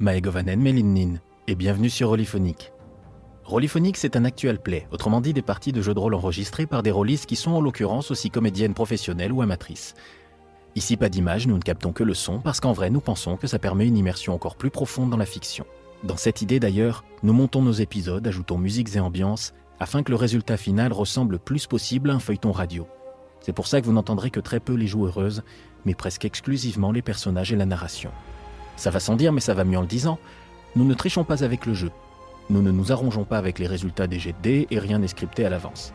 Maegovanen Melinnin, et bienvenue sur Rolyphonique. Rolyphonique, c'est un actual play, autrement dit des parties de jeux de rôle enregistrées par des rôlistes qui sont en l'occurrence aussi comédiennes professionnelles ou amatrices. Ici, pas d'image, nous ne captons que le son, parce qu'en vrai, nous pensons que ça permet une immersion encore plus profonde dans la fiction. Dans cette idée d'ailleurs, nous montons nos épisodes, ajoutons musiques et ambiances, afin que le résultat final ressemble le plus possible à un feuilleton radio. C'est pour ça que vous n'entendrez que très peu les joueuses, mais presque exclusivement les personnages et la narration. Ça va sans dire, mais ça va mieux en le disant. Nous ne trichons pas avec le jeu. Nous ne nous arrangeons pas avec les résultats des jets de dés et rien n'est scripté à l'avance.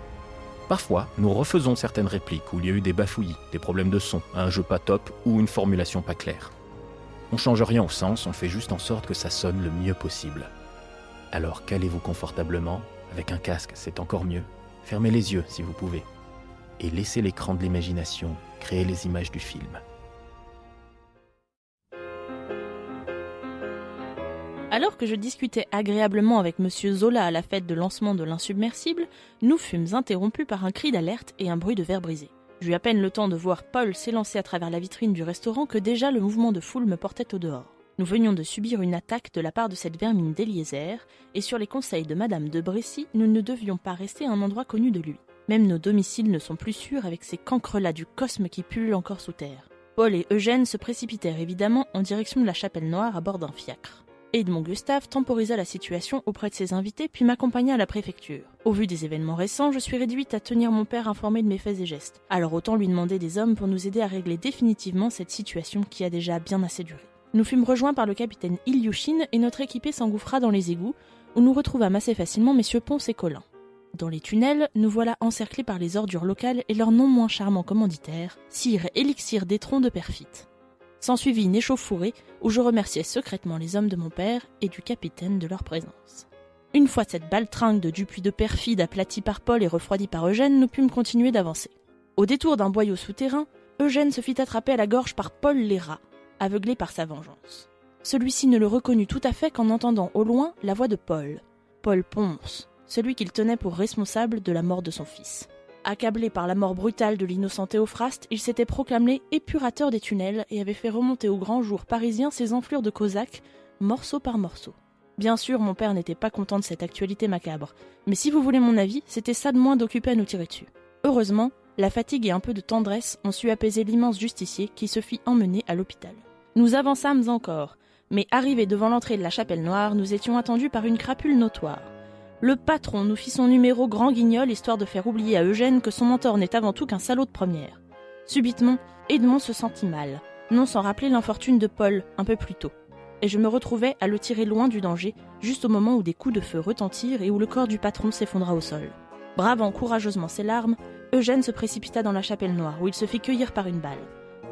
Parfois, nous refaisons certaines répliques où il y a eu des bafouillis, des problèmes de son, un jeu pas top ou une formulation pas claire. On change rien au sens, on fait juste en sorte que ça sonne le mieux possible. Alors calez-vous confortablement, avec un casque c'est encore mieux, fermez les yeux si vous pouvez, et laissez l'écran de l'imagination créer les images du film. Alors que je discutais agréablement avec Monsieur Zola à la fête de lancement de l'insubmersible, nous fûmes interrompus par un cri d'alerte et un bruit de verre brisé. J'eus à peine le temps de voir Paul s'élancer à travers la vitrine du restaurant que déjà le mouvement de foule me portait au dehors. Nous venions de subir une attaque de la part de cette vermine d'Eliezer, et sur les conseils de Madame de Brécy, nous ne devions pas rester à un endroit connu de lui. Même nos domiciles ne sont plus sûrs avec ces cancres-là du cosme qui pullulent encore sous terre. Paul et Eugène se précipitèrent évidemment en direction de la Chapelle Noire à bord d'un fiacre. Edmond Gustave temporisa la situation auprès de ses invités puis m'accompagna à la préfecture. Au vu des événements récents, je suis réduite à tenir mon père informé de mes faits et gestes. Alors autant lui demander des hommes pour nous aider à régler définitivement cette situation qui a déjà bien assez duré. Nous fûmes rejoints par le capitaine Ilyushin et notre équipée s'engouffra dans les égouts, où nous retrouvâmes assez facilement messieurs Ponce et Collin. Dans les tunnels, nous voilà encerclés par les ordures locales et leur non moins charmant commanditaire, Sire Élixir d'Étron de Perfit. S'ensuivit une échauffourée où je remerciais secrètement les hommes de mon père et du capitaine de leur présence. Une fois cette baltringue de Dupuis de Perfide aplatie par Paul et refroidie par Eugène, nous pûmes continuer d'avancer. Au détour d'un boyau souterrain, Eugène se fit attraper à la gorge par Paul Lérat, aveuglé par sa vengeance. Celui-ci ne le reconnut tout à fait qu'en entendant au loin la voix de Paul Ponce, celui qu'il tenait pour responsable de la mort de son fils. Accablé par la mort brutale de l'innocent Théophraste, il s'était proclamé épurateur des tunnels et avait fait remonter au grand jour parisien ses enflures de cosaques, morceau par morceau. Bien sûr, mon père n'était pas content de cette actualité macabre, mais si vous voulez mon avis, c'était ça de moins d'occuper à nous tirer dessus. Heureusement, la fatigue et un peu de tendresse ont su apaiser l'immense justicier qui se fit emmener à l'hôpital. Nous avançâmes encore, mais arrivés devant l'entrée de la Chapelle Noire, nous étions attendus par une crapule notoire. Le patron nous fit son numéro grand guignol histoire de faire oublier à Eugène que son mentor n'est avant tout qu'un salaud de première. Subitement, Edmond se sentit mal, non sans rappeler l'infortune de Paul un peu plus tôt. Et je me retrouvais à le tirer loin du danger, juste au moment où des coups de feu retentirent et où le corps du patron s'effondra au sol. Bravant courageusement ses larmes, Eugène se précipita dans la Chapelle Noire où il se fit cueillir par une balle.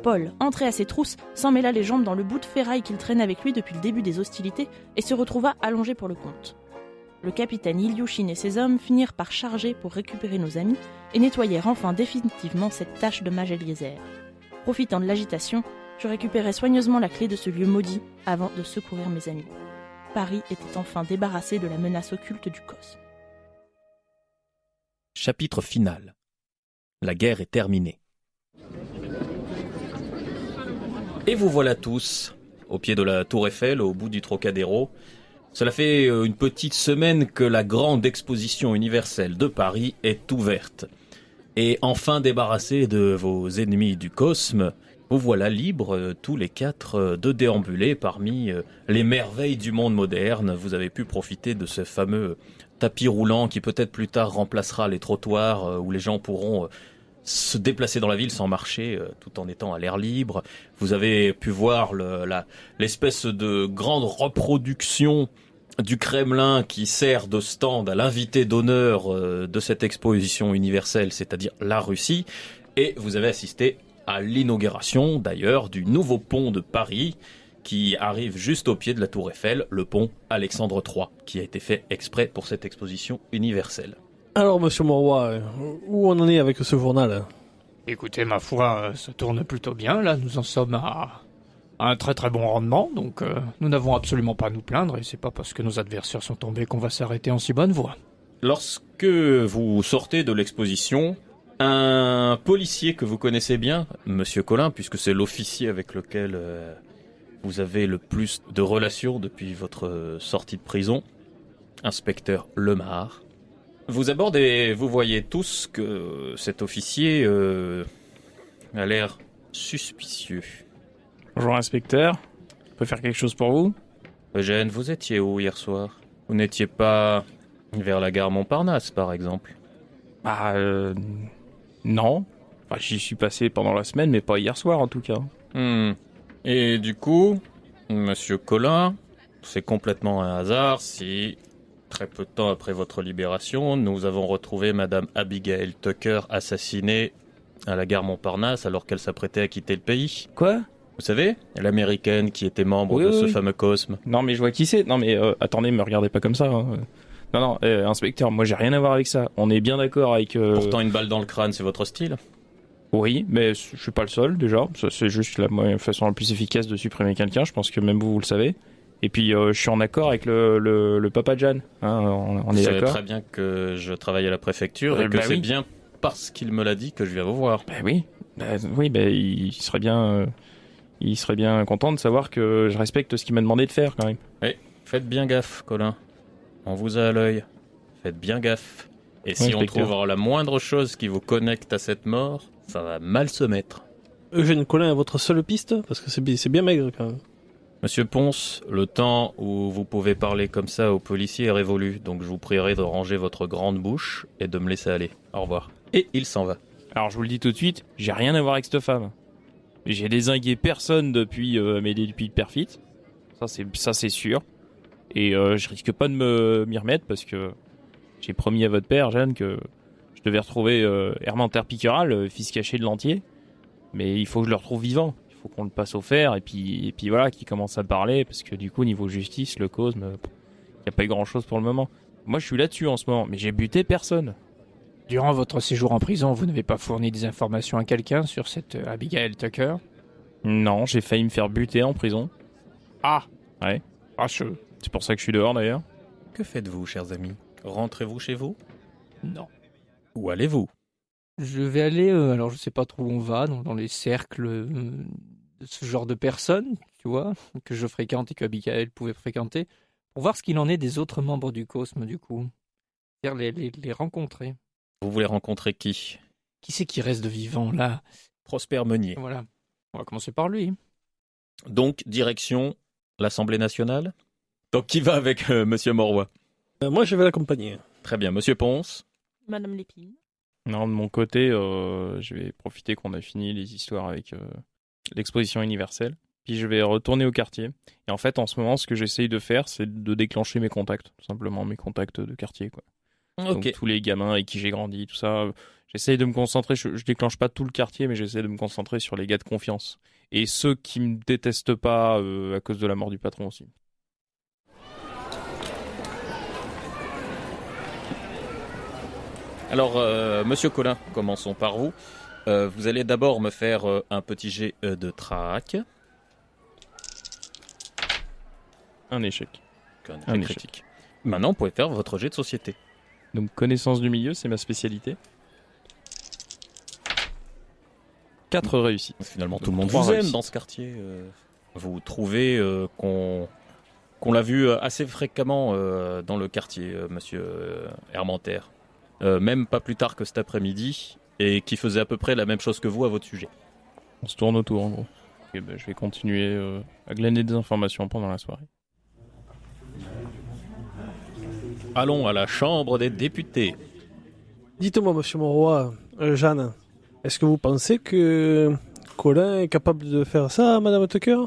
Paul, entré à ses trousses, s'emmêla les jambes dans le bout de ferraille qu'il traînait avec lui depuis le début des hostilités et se retrouva allongé pour le compte. Le capitaine Ilyushin et ses hommes finirent par charger pour récupérer nos amis et nettoyèrent enfin définitivement cette tache de mage Eliezer. Profitant de l'agitation, je récupérai soigneusement la clé de ce lieu maudit avant de secourir mes amis. Paris était enfin débarrassé de la menace occulte du cosme. Chapitre final. La guerre est terminée. Et vous voilà tous, au pied de la Tour Eiffel, au bout du Trocadéro. Cela fait une petite semaine que la grande exposition universelle de Paris est ouverte. Et enfin débarrassés de vos ennemis du cosme, vous voilà libres, tous les quatre, de déambuler parmi les merveilles du monde moderne. Vous avez pu profiter de ce fameux tapis roulant qui peut-être plus tard remplacera les trottoirs où les gens pourront se déplacer dans la ville sans marcher, tout en étant à l'air libre. Vous avez pu voir l'espèce de grande reproduction du Kremlin qui sert de stand à l'invité d'honneur de cette exposition universelle, c'est-à-dire la Russie. Et vous avez assisté à l'inauguration, d'ailleurs, du nouveau pont de Paris qui arrive juste au pied de la Tour Eiffel, le pont Alexandre III, qui a été fait exprès pour cette exposition universelle. Alors, monsieur Mauroy, où on en est avec ce journal ? Écoutez, ma foi, ça tourne plutôt bien, là, nous en sommes à un très très bon rendement, donc nous n'avons absolument pas à nous plaindre, et c'est pas parce que nos adversaires sont tombés qu'on va s'arrêter en si bonne voie. Lorsque vous sortez de l'exposition, un policier que vous connaissez bien, monsieur Collin, puisque c'est l'officier avec lequel vous avez le plus de relations depuis votre sortie de prison, inspecteur Lemar. Vous abordez et vous voyez tous que cet officier a l'air suspicieux. Bonjour inspecteur, je peux faire quelque chose pour vous? Eugène, vous étiez où hier soir? Vous n'étiez pas vers la gare Montparnasse, par exemple? Non. Enfin, j'y suis passé pendant la semaine, mais pas hier soir en tout cas. Et du coup, Monsieur Collin, c'est complètement un hasard si, très peu de temps après votre libération, nous avons retrouvé Madame Abigail Tucker assassinée à la gare Montparnasse alors qu'elle s'apprêtait à quitter le pays. Quoi? Vous savez, l'américaine qui était membre de ce fameux Cosme. Non mais je vois qui c'est. Non mais attendez, me regardez pas comme ça. Hein. Non, inspecteur, moi j'ai rien à voir avec ça. On est bien d'accord avec... Pourtant une balle dans le crâne, c'est votre style. Oui, mais je suis pas le seul déjà. Ça, c'est juste la façon la plus efficace de supprimer quelqu'un. Je pense que même vous le savez. Et puis je suis en accord avec le papa Jan. Hein, on est d'accord. Vous savez d'accord. très bien que je travaille à la préfecture et que c'est bien parce qu'il me l'a dit que je viens vous voir. Oui. Il serait bien... Il serait bien content de savoir que je respecte ce qu'il m'a demandé de faire quand même. Oui, faites bien gaffe, Colin. On vous a à l'œil. Faites bien gaffe. Et si on trouve la moindre chose qui vous connecte à cette mort, ça va mal se mettre. Eugène Collin est votre seule piste? Parce que c'est bien maigre quand même. Monsieur Ponce, le temps où vous pouvez parler comme ça aux policiers est révolu, donc je vous prierai de ranger votre grande bouche et de me laisser aller. Au revoir. Et il s'en va. Alors je vous le dis tout de suite, j'ai rien à voir avec cette femme. J'ai dézingué personne depuis le perfit. Ça c'est sûr. Et je risque pas de m'y remettre parce que j'ai promis à votre père, Jeanne, que je devais retrouver Hermanter Piqueral, fils caché de l'Entier. Mais il faut que je le retrouve vivant. Il faut qu'on le passe au fer et puis voilà, qu'il commence à parler parce que du coup, niveau justice, le Cosme, il n'y a pas eu grand chose pour le moment. Moi, je suis là-dessus en ce moment, mais j'ai buté personne. Durant votre séjour en prison, vous n'avez pas fourni des informations à quelqu'un sur cette Abigail Tucker? Non, j'ai failli me faire buter en prison. Ah. Ouais. Fâcheux. C'est pour ça que je suis dehors d'ailleurs. Que faites-vous, chers amis? Rentrez-vous chez vous? Non. Où allez-vous? Je vais aller, alors je sais pas trop où on va, dans les cercles de ce genre de personnes, tu vois, que je fréquente et que Abigail pouvait fréquenter, pour voir ce qu'il en est des autres membres du Cosme, du coup. C'est-à-dire les rencontrer. Vous voulez rencontrer qui? Qui c'est qui reste de vivant, là? Prosper Meunier. Voilà. On va commencer par lui. Donc, direction l'Assemblée nationale? Donc, qui va avec Monsieur Moroy? Moi, je vais l'accompagner. Très bien. Monsieur Ponce? Madame Lépine. Non, de mon côté, je vais profiter qu'on a fini les histoires avec l'exposition universelle. Puis je vais retourner au quartier. Et en fait, en ce moment, ce que j'essaye de faire, c'est de déclencher mes contacts. Tout simplement, mes contacts de quartier, quoi. Ok. Donc, tous les gamins avec qui j'ai grandi, tout ça. J'essaye de me concentrer. Je déclenche pas tout le quartier, mais j'essaie de me concentrer sur les gars de confiance. Et ceux qui me détestent pas à cause de la mort du patron aussi. Alors, Monsieur Collin, commençons par vous. Vous allez d'abord me faire un petit jet de trac. Un échec. Un critique. Maintenant, vous pouvez faire votre jet de société. Donc, connaissance du milieu, c'est ma spécialité. 4 réussites. Finalement, tout le monde 3 vous aime réussites. dans ce quartier. Vous trouvez qu'on l'a vu assez fréquemment dans le quartier, Monsieur Hermanter. Même pas plus tard que cet après-midi, et qui faisait à peu près la même chose que vous à votre sujet. On se tourne autour, en gros. Et ben, je vais continuer à glaner des informations pendant la soirée. Allons à la Chambre des députés. Dites-moi, monsieur Moroy, Jeanne, est-ce que vous pensez que Colin est capable de faire ça à Madame Tucker?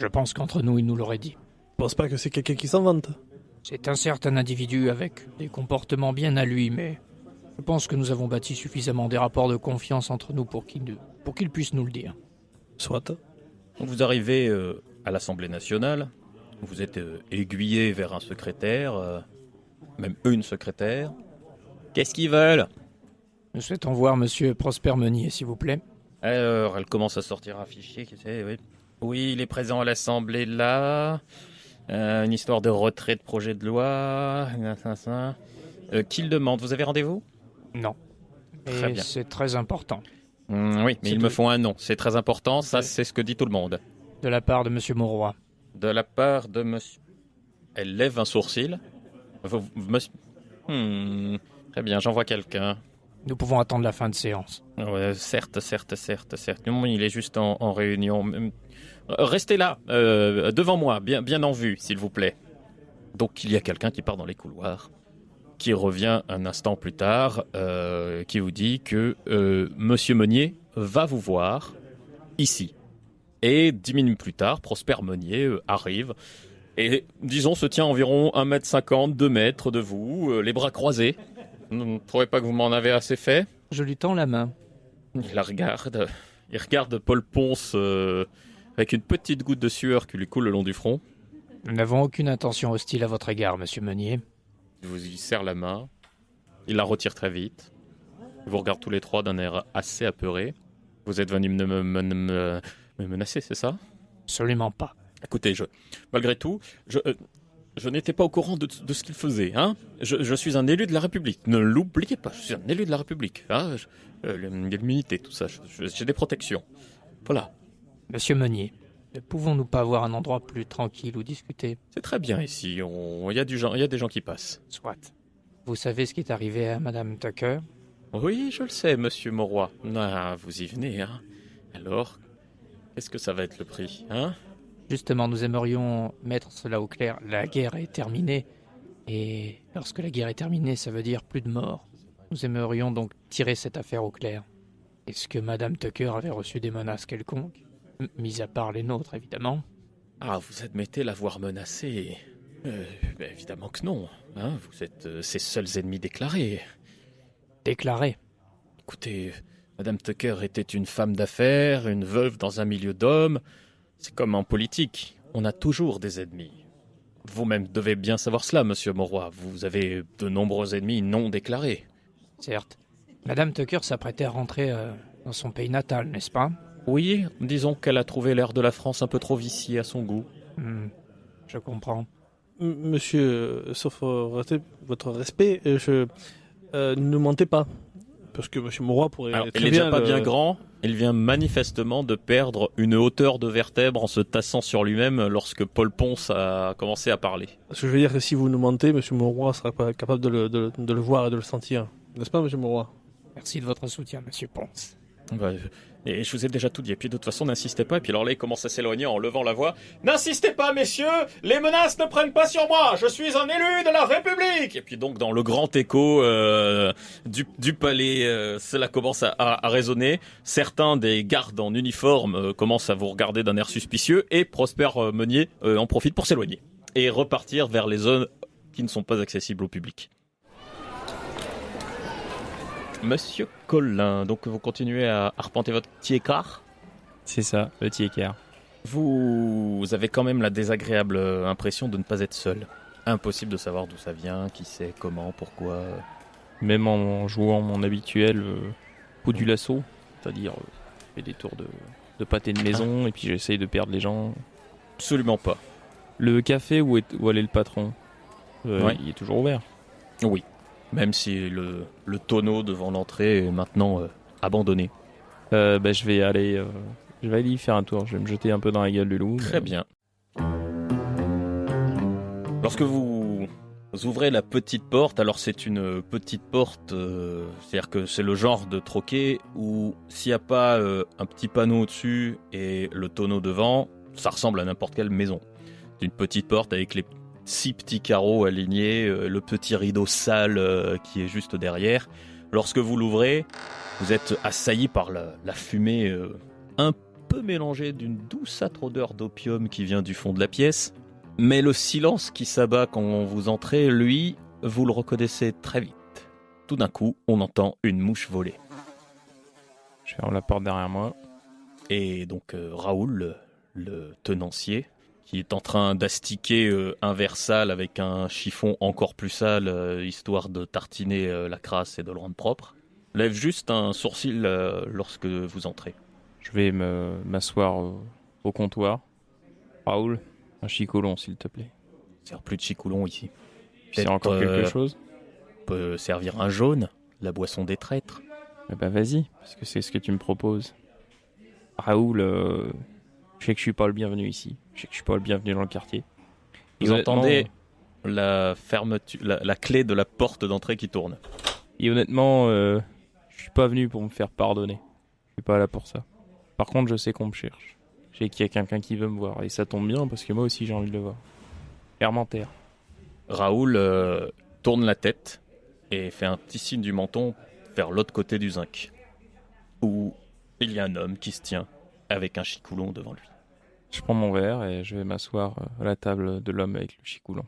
Je pense qu'entre nous, il nous l'aurait dit. Je pense pas que c'est quelqu'un qui s'en vante. C'est un certain individu avec des comportements bien à lui, mais je pense que nous avons bâti suffisamment des rapports de confiance entre nous pour qu'il puisse nous le dire. Soit. Donc vous arrivez à l'Assemblée nationale, vous êtes aiguillé vers un secrétaire, même une secrétaire. Qu'est-ce qu'ils veulent? Nous souhaitons voir Monsieur Prosper Meunier, s'il vous plaît. Alors, elle commence à sortir un fichier, qui c'est, oui. Oui, il est présent à l'Assemblée là. Une histoire de retrait de projet de loi. Qui le demande? Vous avez rendez-vous? Non. Très bien. C'est très important. Oui, mais il me faut un nom. C'est très important, ça c'est ce que dit tout le monde. de la part de Monsieur Mauroy. De la part de monsieur... Elle lève un sourcil. Monsieur... Très bien, j'envoie quelqu'un. Nous pouvons attendre la fin de séance. Ouais, certes. Non, il est juste en réunion. Restez là, devant moi, bien en vue, s'il vous plaît. Donc il y a quelqu'un qui part dans les couloirs, qui revient un instant plus tard, qui vous dit que Monsieur Meunier va vous voir ici. Et 10 minutes plus tard, Prosper Meunier arrive et, disons, se tient environ 1,50 m, 2 mètres de vous, les bras croisés. Vous ne trouvez pas que vous m'en avez assez fait ? Je lui tends la main. Il regarde Paul Ponce avec une petite goutte de sueur qui lui coule le long du front. Nous n'avons aucune intention hostile à votre égard, Monsieur Meunier. Il vous y serre la main. Il la retire très vite. Il vous regarde tous les trois d'un air assez apeuré. Vous êtes venu me menacer, c'est ça ? Absolument pas. Écoutez, malgré tout, je n'étais pas au courant de ce qu'il faisait. Hein. Je suis un élu de la République. Ne l'oubliez pas, je suis un élu de la République. Hein. L'immunité, tout ça, j'ai des protections. Voilà. Monsieur Meunier, ne pouvons-nous pas avoir un endroit plus tranquille où discuter ? C'est très bien ici. Il y a des gens qui passent. Soit. Vous savez ce qui est arrivé à Madame Tucker ? Oui, je le sais, Monsieur Mauroy. Ah, vous y venez, hein. Alors, qu'est-ce que ça va être le prix, hein ? Justement, nous aimerions mettre cela au clair. La guerre est terminée. Et lorsque la guerre est terminée, ça veut dire plus de morts. Nous aimerions donc tirer cette affaire au clair. Est-ce que Madame Tucker avait reçu des menaces quelconques ? Mis à part les nôtres, évidemment. Ah, vous admettez l'avoir menacée ? Évidemment que non. Hein, vous êtes ses seuls ennemis déclarés. Déclaré. Écoutez, Madame Tucker était une femme d'affaires, une veuve dans un milieu d'hommes. C'est comme en politique, on a toujours des ennemis. Vous-même devez bien savoir cela, Monsieur Mauroy. Vous avez de nombreux ennemis non déclarés. Certes. Madame Tucker s'apprêtait à rentrer dans son pays natal, n'est-ce pas ? Oui, disons qu'elle a trouvé l'air de la France un peu trop vicié à son goût. Je comprends. Monsieur, sauf votre respect, ne mentez pas. Parce que Monsieur Mauroy pourrait Alors, très il n'est bien... déjà pas bien grand. Il vient manifestement de perdre une hauteur de vertèbre en se tassant sur lui-même lorsque Paul Ponce a commencé à parler. Parce que je veux dire que si vous nous mentez, Monsieur Mauroy sera pas capable de le voir et de le sentir. N'est-ce pas, Monsieur Mauroy ? Merci de votre soutien, Monsieur Ponce. Et je vous ai déjà tout dit. Et puis de toute façon, n'insistez pas. Et puis alors là, il commence à s'éloigner en levant la voix. N'insistez pas, messieurs. Les menaces ne prennent pas sur moi. Je suis un élu de la République. Et puis donc, dans le grand écho du palais, cela commence à résonner. Certains des gardes en uniforme commencent à vous regarder d'un air suspicieux. Et Prosper Meunier en profite pour s'éloigner et repartir vers les zones qui ne sont pas accessibles au public. Monsieur Collin, donc vous continuez à arpenter votre petit écart ? C'est ça, le petit écart. Vous avez quand même la désagréable impression de ne pas être seul. Impossible de savoir d'où ça vient, qui sait, comment, pourquoi. Même en jouant mon habituel coup du lasso, c'est-à-dire je fais des tours de pâté de maison et puis j'essaye de perdre les gens. Absolument pas. Le café où allait le patron, Ouais. il est toujours ouvert. Oui, même si le tonneau devant l'entrée est maintenant abandonné. Je vais aller y faire un tour, je vais me jeter un peu dans la gueule du loup. Très bien. Lorsque vous ouvrez la petite porte, alors c'est une petite porte, c'est-à-dire que c'est le genre de troquet où s'il n'y a pas un petit panneau au-dessus et le tonneau devant, ça ressemble à n'importe quelle maison. C'est une petite porte avec les 6 petits carreaux alignés, le petit rideau sale qui est juste derrière. Lorsque vous l'ouvrez, vous êtes assailli par la fumée un peu mélangée d'une douceâtre odeur d'opium qui vient du fond de la pièce. Mais le silence qui s'abat quand vous entrez, lui, vous le reconnaissez très vite. Tout d'un coup, on entend une mouche voler. Je ferme la porte derrière moi. Et donc Raoul, le tenancier, qui est en train d'astiquer un verre sale avec un chiffon encore plus sale, histoire de tartiner la crasse et de le rendre propre, lève juste un sourcil lorsque vous entrez. Je vais m'asseoir au comptoir. Raoul, un chicolon s'il te plaît. C'est plus de chicoulon ici. C'est encore quelque chose ? On peut servir un jaune, la boisson des traîtres. Vas-y, parce que c'est ce que tu me proposes. Raoul, je Je sais que je suis pas le bienvenu ici. Je sais que je suis pas le bienvenu dans le quartier. Vous Honnêtement- entendez la fermeture, la clé de la porte d'entrée qui tourne. Et honnêtement, je suis pas venu pour me faire pardonner. Je suis pas là pour ça. Par contre, je sais qu'on me cherche. Je sais qu'il y a quelqu'un qui veut me voir. Et ça tombe bien parce que moi aussi j'ai envie de le voir. Hermentaire. Raoul tourne la tête et fait un petit signe du menton vers l'autre côté du zinc, où il y a un homme qui se tient avec un chicoulon devant lui. Je prends mon verre et je vais m'asseoir à la table de l'homme avec le chicoulon.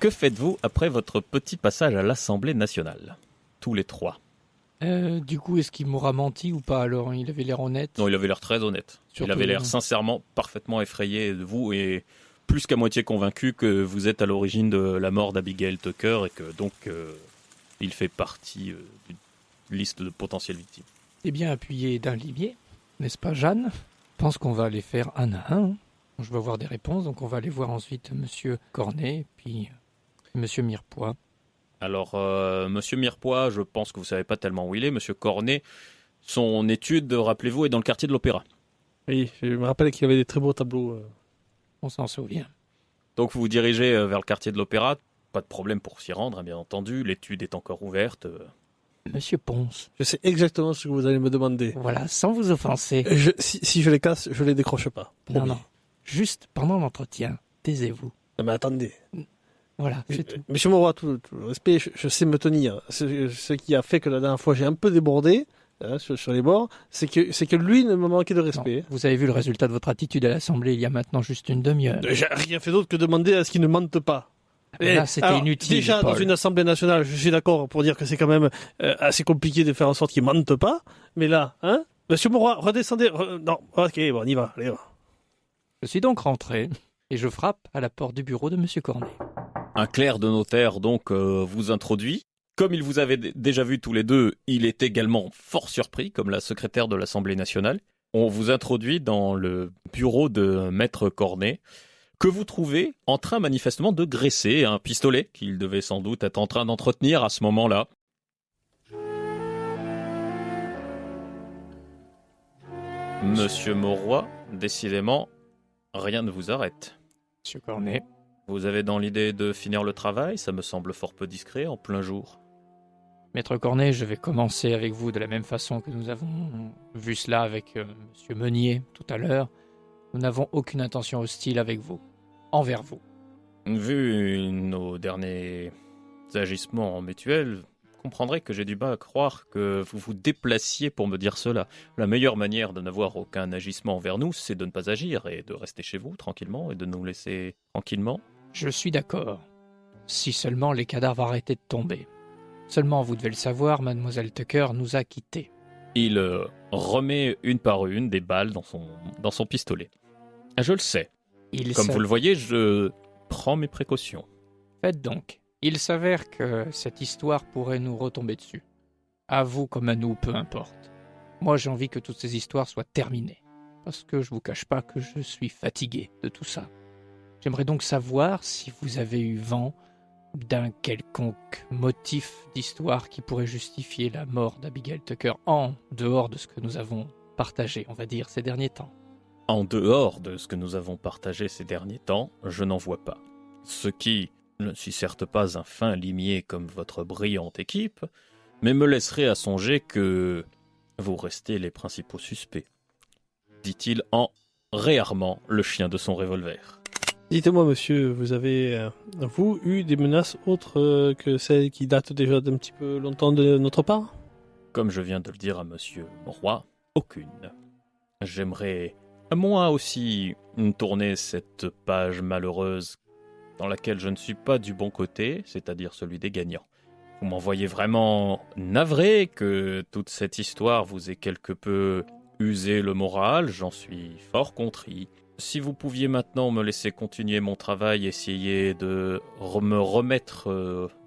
Que faites-vous après votre petit passage à l'Assemblée nationale? Tous les trois. Du coup, est-ce qu'il m'aura menti ou pas alors? Il avait l'air honnête. Non, il avait l'air très honnête. Surtout, il avait l'air sincèrement parfaitement effrayé de vous et plus qu'à moitié convaincu que vous êtes à l'origine de la mort d'Abigail Tucker et que donc il fait partie d'une liste de potentielles victimes. Eh bien, appuyé d'un limier, n'est-ce pas, Jeanne? Je pense qu'on va aller faire un à un. Je vais avoir des réponses, donc on va aller voir ensuite Monsieur Cornet, puis Monsieur Mirepoix. Alors, Monsieur Mirepoix, je pense que vous savez pas tellement où il est. Monsieur Cornet, son étude, rappelez-vous, est dans le quartier de l'Opéra. Oui, je me rappelle qu'il y avait des très beaux tableaux. On s'en souvient. Donc vous vous dirigez vers le quartier de l'Opéra. Pas de problème pour s'y rendre, hein, bien entendu. L'étude est encore ouverte. Monsieur Ponce, Je sais exactement ce que vous allez me demander. voilà, sans vous offenser. Si je les casse, je les décroche pas. Non, Promis. non. Juste pendant l'entretien, taisez-vous. Non, mais attendez. Voilà, c'est tout. Monsieur Moreau, tout le respect, je sais me tenir. Ce qui a fait que la dernière fois j'ai un peu débordé sur les bords, c'est que lui ne me manquait de Non, respect. vous avez vu le résultat de votre attitude à l'Assemblée il y a maintenant juste une demi-heure. J'ai rien fait d'autre que demander à ce qu'il ne mente pas. Là, c'était Alors, inutile. Déjà, Paul. dans une assemblée nationale, je suis d'accord pour dire que c'est quand même assez compliqué de faire en sorte qu'il ne mente pas. Mais là, hein, Monsieur Moreau, redescendez. Non, ok, bon, on y va. Allez, va. Je suis donc rentré et je frappe à la porte du bureau de Monsieur Cornet. Un clerc de notaire donc vous introduit. Comme il vous avait déjà vu tous les deux, il est également fort surpris, comme la secrétaire de l'Assemblée nationale. On vous introduit dans le bureau de Maître Cornet, que vous trouvez en train manifestement de graisser un pistolet qu'il devait sans doute être en train d'entretenir à ce moment-là. Monsieur Mauroy, décidément, rien ne vous arrête. Monsieur Cornet. Vous avez dans l'idée de finir le travail, ça me semble fort peu discret en plein jour. Maître Cornet, je vais commencer avec vous de la même façon que nous avons vu cela avec Monsieur Meunier tout à l'heure. Nous n'avons aucune intention hostile avec vous, envers vous. Vu nos derniers agissements mutuels, vous comprendrez que j'ai du mal à croire que vous vous déplaciez pour me dire cela. La meilleure manière de n'avoir aucun agissement envers nous, c'est de ne pas agir et de rester chez vous tranquillement et de nous laisser tranquillement. Je suis d'accord. Si seulement les cadavres arrêtaient de tomber. Seulement, vous devez le savoir, Mademoiselle Tucker nous a quittés. Il remet une par une des balles dans son pistolet. Je le sais. Comme vous le voyez, je prends mes précautions. Faites donc. Il s'avère que cette histoire pourrait nous retomber dessus. À vous comme à nous, peu importe. Moi, j'ai envie que toutes ces histoires soient terminées. Parce que je vous cache pas que je suis fatigué de tout ça. J'aimerais donc savoir si vous avez eu vent d'un quelconque motif d'histoire qui pourrait justifier la mort d'Abigail Tucker en dehors de ce que nous avons partagé, on va dire, ces derniers temps. En dehors de ce que nous avons partagé ces derniers temps, je n'en vois pas. Ce qui ne suis certes pas un fin limier comme votre brillante équipe, mais me laisserait à songer que vous restez les principaux suspects, dit-il en réarmant le chien de son revolver. Dites-moi, monsieur, vous avez, vous, eu des menaces autres que celles qui datent déjà d'un petit peu longtemps de notre part? Comme je viens de le dire à monsieur Roy, aucune. J'aimerais, moi aussi, tourner cette page malheureuse dans laquelle je ne suis pas du bon côté, c'est-à-dire celui des gagnants. Vous m'en voyez vraiment navré que toute cette histoire vous ait quelque peu usé le moral, j'en suis fort contrit. Si vous pouviez maintenant me laisser continuer mon travail, essayer de me remettre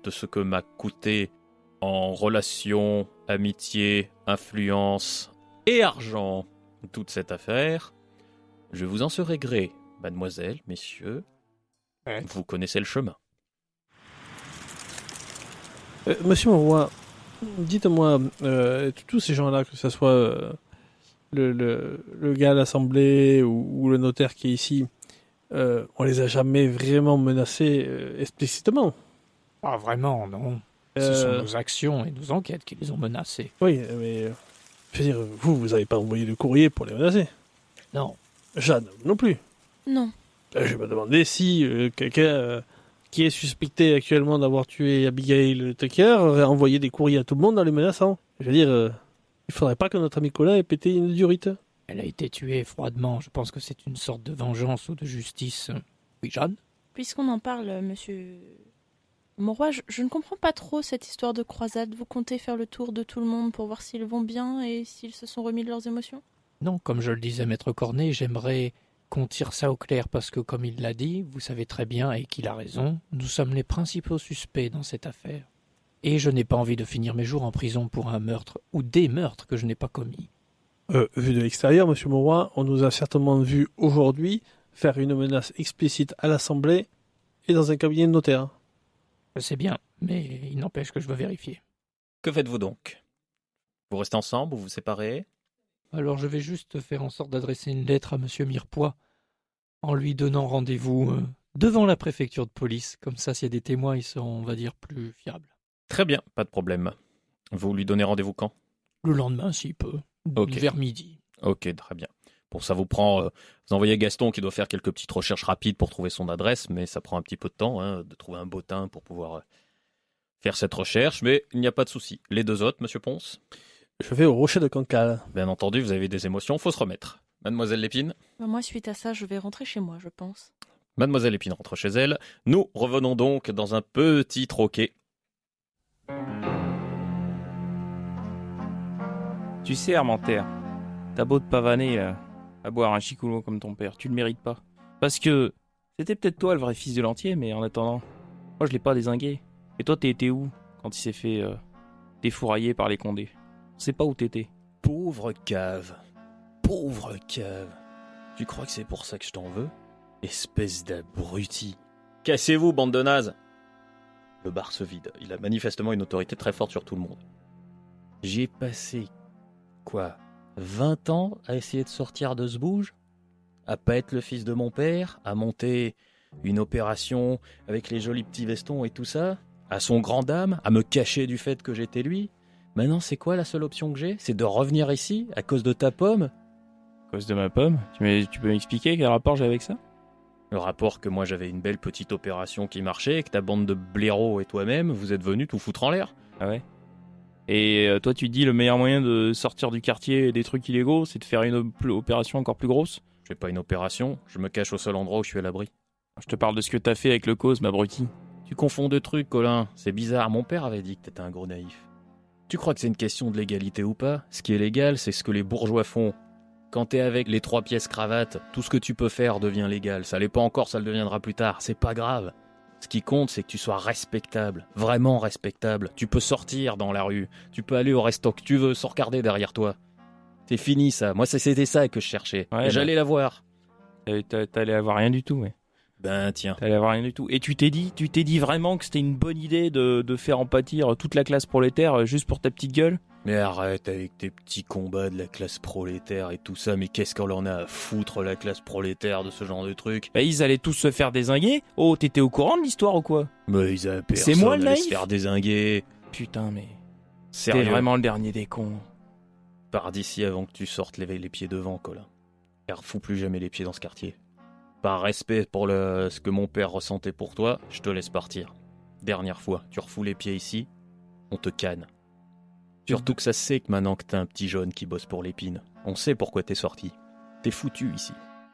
de ce que m'a coûté en relations, amitié, influence et argent toute cette affaire, je vous en serai gré, mademoiselle, messieurs. Ouais. Vous connaissez le chemin. Monsieur Monroy, Dites-moi, tous ces gens-là, que ce soit le gars à l'Assemblée ou le notaire qui est ici, on les a jamais vraiment menacés explicitement. Pas vraiment, non. Ce sont Euh, nos actions et nos enquêtes qui les ont menacés. Oui, mais je veux dire, vous n'avez pas envoyé de courrier pour les menacer. Non. Jeanne, non plus. Non. Je me demandais si quelqu'un qui est suspecté actuellement d'avoir tué Abigail Tucker aurait envoyé des courriers à tout le monde en les menaçant. Je veux dire, il faudrait pas que notre ami Colin ait pété une durite. Elle a été tuée froidement. Je pense que c'est une sorte de vengeance ou de justice. Oui, Jeanne? Puisqu'on en parle, monsieur Monroy, je ne comprends pas trop cette histoire de croisade. Vous comptez faire le tour de tout le monde pour voir s'ils vont bien et s'ils se sont remis de leurs émotions? Non, comme je le disais, Maître Cornet, j'aimerais qu'on tire ça au clair parce que, comme il l'a dit, vous savez très bien et qu'il a raison, nous sommes les principaux suspects dans cette affaire. Et je n'ai pas envie de finir mes jours en prison pour un meurtre ou des meurtres que je n'ai pas commis. Vu de l'extérieur, monsieur Mauroy, on nous a certainement vu aujourd'hui faire une menace explicite à l'Assemblée et dans un cabinet de notaire. Je sais bien, mais il n'empêche que je veux vérifier. Que faites-vous donc? Vous restez ensemble ou vous vous séparez? Alors je vais juste faire en sorte d'adresser une lettre à monsieur Mirepoix en lui donnant rendez-vous devant la préfecture de police. Comme ça, s'il y a des témoins, ils seront, on va dire, plus fiables. Très bien, pas de problème. Vous lui donnez rendez-vous quand? Le lendemain, s'il peut. Ok. Vers midi. Ok, très bien. Pour ça vous prend... vous envoyez Gaston qui doit faire quelques petites recherches rapides pour trouver son adresse, mais ça prend un petit peu de temps de trouver un bottin pour pouvoir faire cette recherche, mais il n'y a pas de souci. Les deux autres, monsieur Ponce? Je vais au rocher de Cancale. Bien entendu, vous avez des émotions, faut se remettre. Mademoiselle Lépine? Moi, suite à ça, je vais rentrer chez moi, je pense. Mademoiselle Lépine rentre chez elle. Nous revenons donc dans un petit troquet. Tu sais, Armentaire, t'as beau te pavaner, là, à boire un chicoulot comme ton père, tu le mérites pas. Parce que c'était peut-être toi le vrai fils de Lantier, mais en attendant, moi je l'ai pas dézingué. Et toi, t'étais où quand il s'est fait défourailler par les Condés? On sait pas où t'étais. Pauvre cave. Pauvre cave. Tu crois que c'est pour ça que je t'en veux? Espèce d'abruti. Cassez-vous, bande de nazes. Le bar se vide. Il a manifestement une autorité très forte sur tout le monde. J'ai passé, 20 ans à essayer de sortir de ce bouge? À pas être le fils de mon père? À monter une opération avec les jolis petits vestons et tout ça? À son grand dame? À me cacher du fait que j'étais lui? Maintenant, c'est quoi la seule option que j'ai? C'est de revenir ici, à cause de ta pomme? À cause de ma pomme? Tu peux m'expliquer quel rapport j'ai avec ça? Le rapport que moi j'avais une belle petite opération qui marchait et que ta bande de blaireaux et toi-même, vous êtes venus tout foutre en l'air. Ah ouais? Et toi, tu te dis le meilleur moyen de sortir du quartier et des trucs illégaux, c'est de faire une opération encore plus grosse? Je fais pas une opération, je me cache au seul endroit où je suis à l'abri. Je te parle de ce que t'as fait avec le cause, m'abruti. Tu confonds deux trucs, Colin. C'est bizarre, mon père avait dit que t'étais un gros naïf. Tu crois que c'est une question de légalité ou pas? Ce qui est légal, c'est ce que les bourgeois font. Quand t'es avec les 3 pièces cravates, tout ce que tu peux faire devient légal. Ça l'est pas encore, ça le deviendra plus tard. C'est pas grave. Ce qui compte, c'est que tu sois respectable. Vraiment respectable. Tu peux sortir dans la rue. Tu peux aller au resto que tu veux sans regarder derrière toi. C'est fini ça. Moi, c'était ça que je cherchais. Ouais, et j'allais la voir. T'allais avoir rien du tout, ouais. Ben tiens. T'allais avoir rien du tout. Et tu t'es dit vraiment que c'était une bonne idée de faire en pâtir toute la classe prolétaire juste pour ta petite gueule? Mais arrête avec tes petits combats de la classe prolétaire et tout ça, mais qu'est-ce qu'on en a à foutre la classe prolétaire de ce genre de truc? Bah ils allaient tous se faire dézinguer. Oh, t'étais au courant de l'histoire ou quoi? Mais ils avaient personne C'est moi le à naïf se faire dézinguer. Putain, mais t'es Sérieux, vraiment le dernier des cons. pars d'ici avant que tu sortes les pieds devant, Colin. Car fous plus jamais les pieds dans ce quartier. Par respect pour ce que mon père ressentait pour toi, je te laisse partir. Dernière fois, tu refous les pieds ici, on te canne. Surtout que ça se sait que maintenant que t'es un petit jaune qui bosse pour l'épine, on sait pourquoi t'es sorti. T'es foutu ici.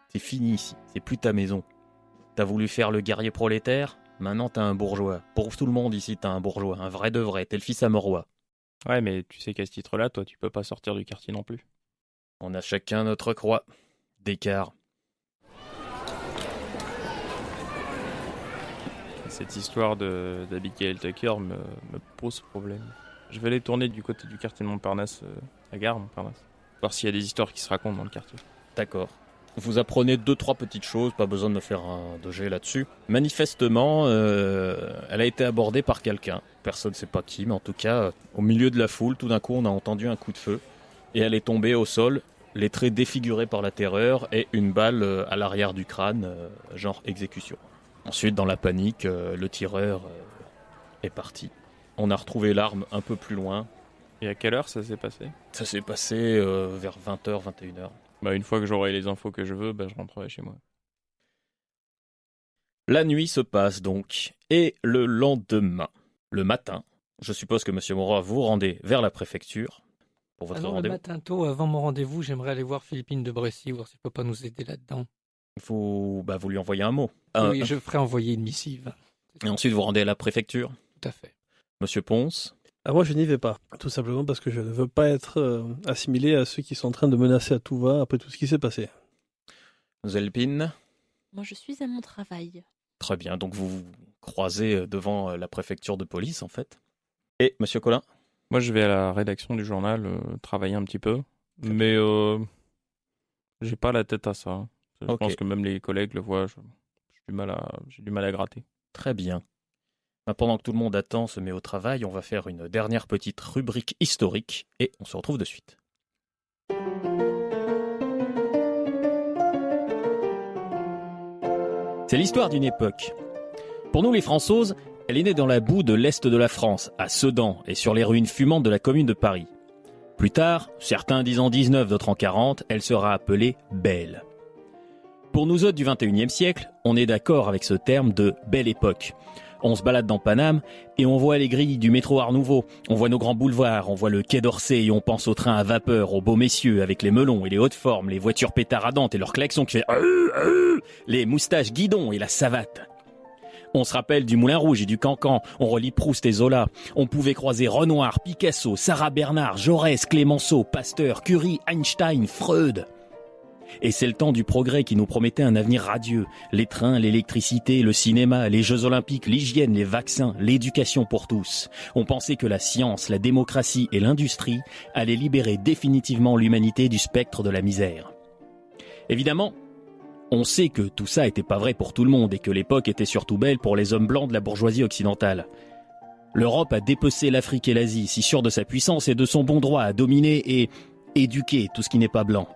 C'est fini ici. C'est plus ta maison. T'as voulu faire le guerrier prolétaire, maintenant t'es un bourgeois. Pour tout le monde ici, t'es un bourgeois. Un vrai de vrai. T'es le fils à Morois. Ouais, mais tu sais qu'à ce titre-là, toi, tu peux pas sortir du quartier non plus. On a chacun notre croix. D'écart. Cette histoire d'Abigail Tucker me pose problème. Je vais aller tourner du côté du quartier de Montparnasse, à Gare Montparnasse. Voir s'il y a des histoires qui se racontent dans le quartier. D'accord. Vous apprenez 2-3 petites choses, pas besoin de me faire un dossier là-dessus. Manifestement, elle a été abordée par quelqu'un. Personne ne sait pas qui, mais en tout cas, au milieu de la foule, tout d'un coup, on a entendu un coup de feu. Et elle est tombée au sol, les traits défigurés par la terreur et une balle à l'arrière du crâne, genre exécution. Ensuite, dans la panique, le tireur est parti. On a retrouvé l'arme un peu plus loin. Et à quelle heure ça s'est passé? Ça s'est passé vers 20h, 21h. Bah, une fois que j'aurai les infos que je veux, bah, je rentrerai chez moi. La nuit se passe donc, et le lendemain, le matin, je suppose que Monsieur Mauroy vous rendez vers la préfecture pour votre Le rendez-vous. matin tôt, avant mon rendez-vous, j'aimerais aller voir Philippine de Brécy, voir s'il peut pas nous aider là-dedans. Vous lui envoyez un mot. Oui, je ferai envoyer une missive. Et ensuite vous rendez à la préfecture. Tout à fait. Monsieur Ponce, Ah, moi, je n'y vais pas. Tout simplement parce que je ne veux pas être assimilé à ceux qui sont en train de menacer à tout va après tout ce qui s'est passé. Zelpine. Moi, je suis à mon travail. Très bien, donc vous vous croisez devant la préfecture de police en fait. Et Monsieur Collin. Moi, je vais à la rédaction du journal travailler un petit peu, mais j'ai pas la tête à ça. Je Ok. pense que même les collègues le voient. J'ai du mal à gratter. Très bien. Pendant que tout le monde attend, se met au travail, on va faire une dernière petite rubrique historique et on se retrouve de suite. C'est l'histoire d'une époque. Pour nous les Françaises, elle est née dans la boue de l'Est de la France, à Sedan et sur les ruines fumantes de la commune de Paris. Plus tard, certains disent en 19, d'autres en 40, elle sera appelée Belle. Pour nous autres du 21e siècle, on est d'accord avec ce terme de Belle Époque. On se balade dans Paname et on voit les grilles du métro Art Nouveau, on voit nos grands boulevards, on voit le quai d'Orsay et on pense aux trains à vapeur, aux beaux messieurs avec les melons et les hautes formes, les voitures pétaradantes et leurs klaxons qui fait les moustaches guidons et la savate. On se rappelle du Moulin Rouge et du Cancan, on relit Proust et Zola, on pouvait croiser Renoir, Picasso, Sarah Bernard, Jaurès, Clémenceau, Pasteur, Curie, Einstein, Freud. Et c'est le temps du progrès qui nous promettait un avenir radieux. Les trains, l'électricité, le cinéma, les Jeux Olympiques, l'hygiène, les vaccins, l'éducation pour tous. On pensait que la science, la démocratie et l'industrie allaient libérer définitivement l'humanité du spectre de la misère. Évidemment, on sait que tout ça n'était pas vrai pour tout le monde et que l'époque était surtout belle pour les hommes blancs de la bourgeoisie occidentale. L'Europe a dépecé l'Afrique et l'Asie, si sûre de sa puissance et de son bon droit à dominer et éduquer tout ce qui n'est pas blanc.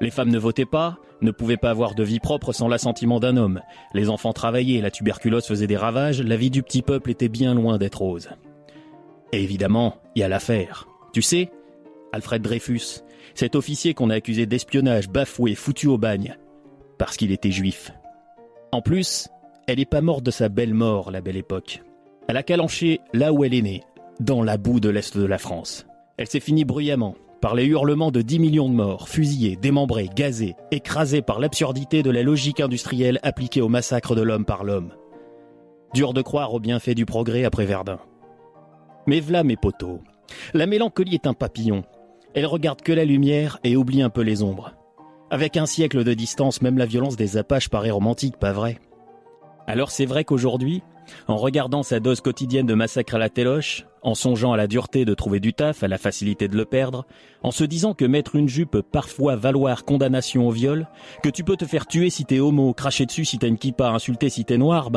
Les femmes ne votaient pas, ne pouvaient pas avoir de vie propre sans l'assentiment d'un homme. Les enfants travaillaient, la tuberculose faisait des ravages, la vie du petit peuple était bien loin d'être rose. Et évidemment, il y a l'affaire. Tu sais, Alfred Dreyfus, cet officier qu'on a accusé d'espionnage, bafoué, foutu au bagne, parce qu'il était juif. En plus, elle n'est pas morte de sa belle mort, la Belle Époque. Elle a calanché là où elle est née, dans la boue de l'Est de la France. Elle s'est finie bruyamment, par les hurlements de 10 millions de morts, fusillés, démembrés, gazés, écrasés par l'absurdité de la logique industrielle appliquée au massacre de l'homme par l'homme. Dur de croire aux bienfaits du progrès après Verdun. Mais v'là mes potos. La mélancolie est un papillon. Elle regarde que la lumière et oublie un peu les ombres. Avec un siècle de distance, même la violence des Apaches paraît romantique, pas vrai? Alors c'est vrai qu'aujourd'hui, en regardant sa dose quotidienne de massacre à la téloche, en songeant à la dureté de trouver du taf, à la facilité de le perdre, en se disant que mettre une jupe peut parfois valoir condamnation au viol, que tu peux te faire tuer si t'es homo, cracher dessus si t'as une kippa, insulter si t'es noir,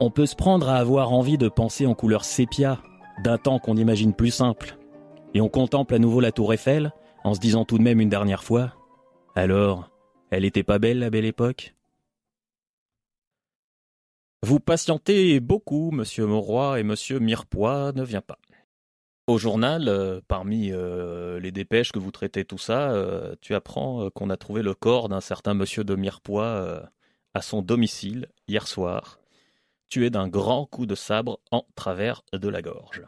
on peut se prendre à avoir envie de penser en couleur sépia, d'un temps qu'on imagine plus simple. Et on contemple à nouveau la tour Eiffel, en se disant tout de même une dernière fois, alors, elle était pas belle la Belle Époque? Vous patientez beaucoup, Monsieur Mauroy, et Monsieur Mirepoix ne vient pas. Au journal, parmi les dépêches que vous traitez tout ça, tu apprends qu'on a trouvé le corps d'un certain Monsieur de Mirepoix à son domicile hier soir, tué d'un grand coup de sabre en travers de la gorge.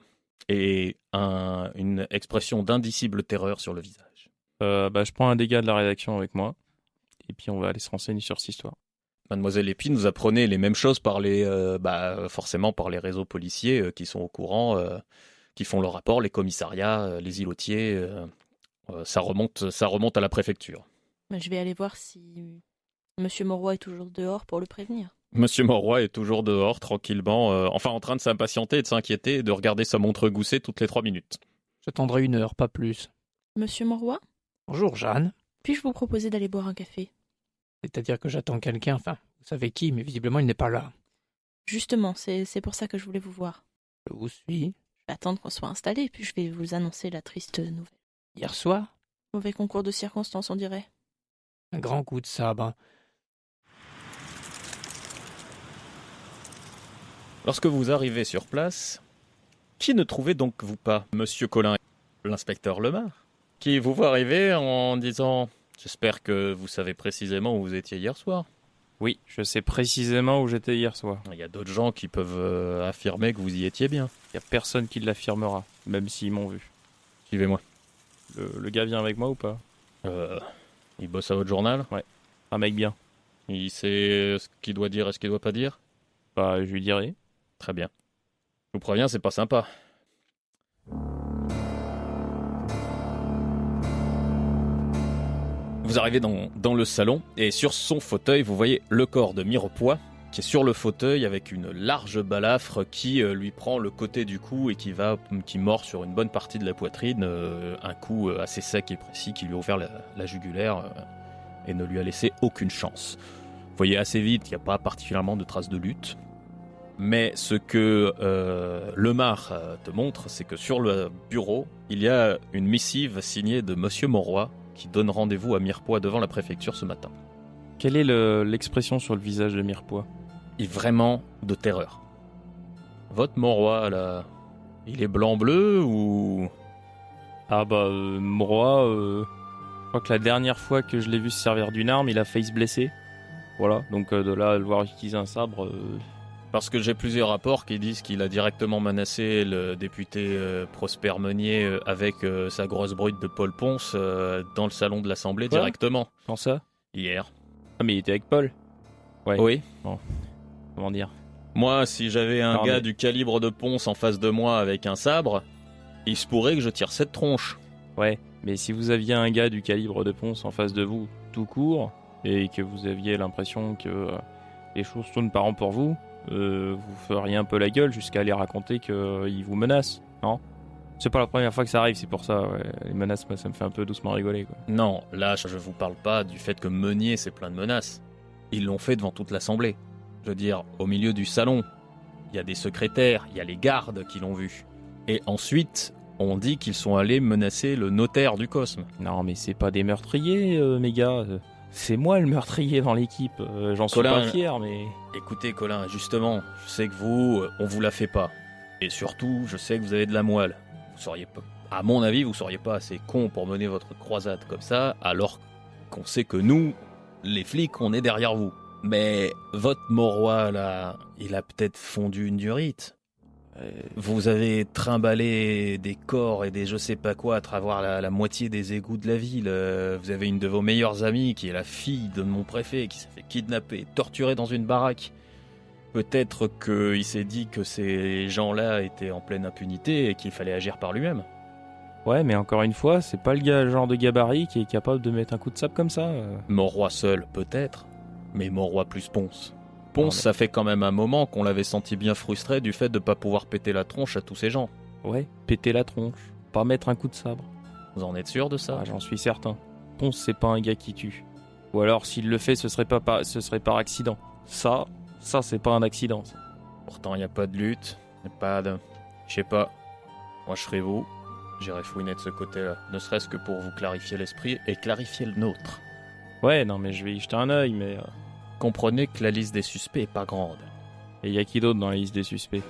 Et une expression d'indicible terreur sur le visage. Je prends un des gars de la rédaction avec moi, et puis on va aller se renseigner sur cette histoire. Mademoiselle Épine, vous apprenez les mêmes choses par forcément par les réseaux policiers qui sont au courant, qui font le rapport, les commissariats, les îlotiers. Ça remonte à la préfecture. Je vais aller voir si Monsieur Mauroy est toujours dehors pour le prévenir. Monsieur Mauroy est toujours dehors, tranquillement, en train de s'impatienter et de s'inquiéter et de regarder sa montre gousset toutes les 3 minutes. J'attendrai 1 heure, pas plus. Monsieur Mauroy, Bonjour Jeanne. puis-je vous proposer d'aller boire un café? C'est-à-dire que j'attends quelqu'un, enfin, vous savez qui, mais visiblement il n'est pas là. Justement, c'est pour ça que je voulais vous voir. Je vous suis. Je vais attendre qu'on soit installé, puis je vais vous annoncer la triste nouvelle. Hier soir, Mauvais concours de circonstances, on dirait. un grand coup de sabre. Lorsque vous arrivez sur place, qui ne trouvez donc vous pas Monsieur Colin, l'inspecteur Lemar, qui vous voit arriver en disant « J'espère que vous savez précisément où vous étiez hier soir ». Oui, je sais précisément où j'étais hier soir. Il y a d'autres gens qui peuvent affirmer que vous y étiez bien. Il n'y a personne qui l'affirmera, même s'ils m'ont vu. Suivez-moi. Le gars vient avec moi ou pas? Il bosse à votre journal. Un mec bien. Il sait ce qu'il doit dire et ce qu'il doit pas dire. Bah, je lui dirai. Très bien. Je vous préviens, c'est pas sympa. Vous arrivez dans le salon et sur son fauteuil, vous voyez le corps de Mirepoix qui est sur le fauteuil avec une large balafre qui lui prend le côté du cou et qui mord sur une bonne partie de la poitrine, un coup assez sec et précis qui lui a ouvert la jugulaire et ne lui a laissé aucune chance. Vous voyez assez vite qu'il n'y a pas particulièrement de traces de lutte. Mais ce que Lemar te montre, c'est que sur le bureau, il y a une missive signée de Monsieur Mauroy qui donne rendez-vous à Mirepoix devant la préfecture ce matin. Quelle est l'expression sur le visage de Mirepoix? Il est vraiment de terreur. Votre Mauroy, là, il est blanc-bleu ou... Ah bah, Mauroy, je crois que la dernière fois que je l'ai vu se servir d'une arme, il a failli se blesser. Voilà, donc de là à le voir utiliser un sabre... Parce que j'ai plusieurs rapports qui disent qu'il a directement menacé le député Prosper Meunier avec sa grosse brute de Paul Ponce dans le salon de l'Assemblée Quoi directement. Quand ça? Hier. Ah mais il était avec Paul. Ouais. Oui. Comment dire? Moi, si j'avais un Non, gars mais- du calibre de Ponce en face de moi avec un sabre, il se pourrait que je tire cette tronche. Ouais, mais si vous aviez un gars du calibre de Ponce en face de vous, tout court, et que vous aviez l'impression que les choses tournent pas rond pour vous, vous feriez un peu la gueule jusqu'à aller raconter qu'il vous menace, non? C'est pas la première fois que ça arrive, c'est pour ça, ouais. Les menaces, moi, ça me fait un peu doucement rigoler, quoi. Non, là, je vous parle pas du fait que Meunier c'est plein de menaces. Ils l'ont fait devant toute l'Assemblée. Je veux dire, au milieu du salon, il y a des secrétaires, il y a les gardes qui l'ont vu. Et ensuite, on dit qu'ils sont allés menacer le notaire du Cosme. Non, mais c'est pas des meurtriers, mes gars. C'est moi le meurtrier dans l'équipe. J'en suis Colin, pas fier, mais... Écoutez, Colin, justement, je sais que vous, on vous la fait pas. Et surtout, je sais que vous avez de la moelle. Vous seriez pas... À mon avis, vous seriez pas assez con pour mener votre croisade comme ça, alors qu'on sait que nous, les flics, on est derrière vous. Mais votre Mauroy, là, il a peut-être fondu une durite. Vous avez trimballé des corps et des je sais pas quoi à travers la moitié des égouts de la ville. Vous avez une de vos meilleures amies qui est la fille de mon préfet qui s'est fait kidnapper, torturer dans une baraque. Peut-être qu'il s'est dit que ces gens-là étaient en pleine impunité et qu'il fallait agir par lui-même. Ouais, mais encore une fois, c'est pas le genre de gabarit qui est capable de mettre un coup de sabre comme ça. Mauroy seul, peut-être, mais Mauroy plus Ponce. Non, Ponce, mais- ça fait quand même un moment qu'on l'avait senti bien frustré du fait de pas pouvoir péter la tronche à tous ces gens. Ouais, péter la tronche, pas mettre un coup de sabre. Vous en êtes sûr de ça? Ah, j'en suis certain. Ponce, c'est pas un gars qui tue. Ou alors, s'il le fait, ce serait par accident. Ça c'est pas un accident. ça. Pourtant, il n'y a pas de lutte, y a pas de... Je sais pas. Moi, je serais vous. J'irais fouiner de ce côté-là. Ne serait-ce que pour vous clarifier l'esprit et clarifier le nôtre. Ouais, non, mais je vais y jeter un œil, mais... Comprenez que la liste des suspects est pas grande. Et y a qui d'autre dans la liste des suspects?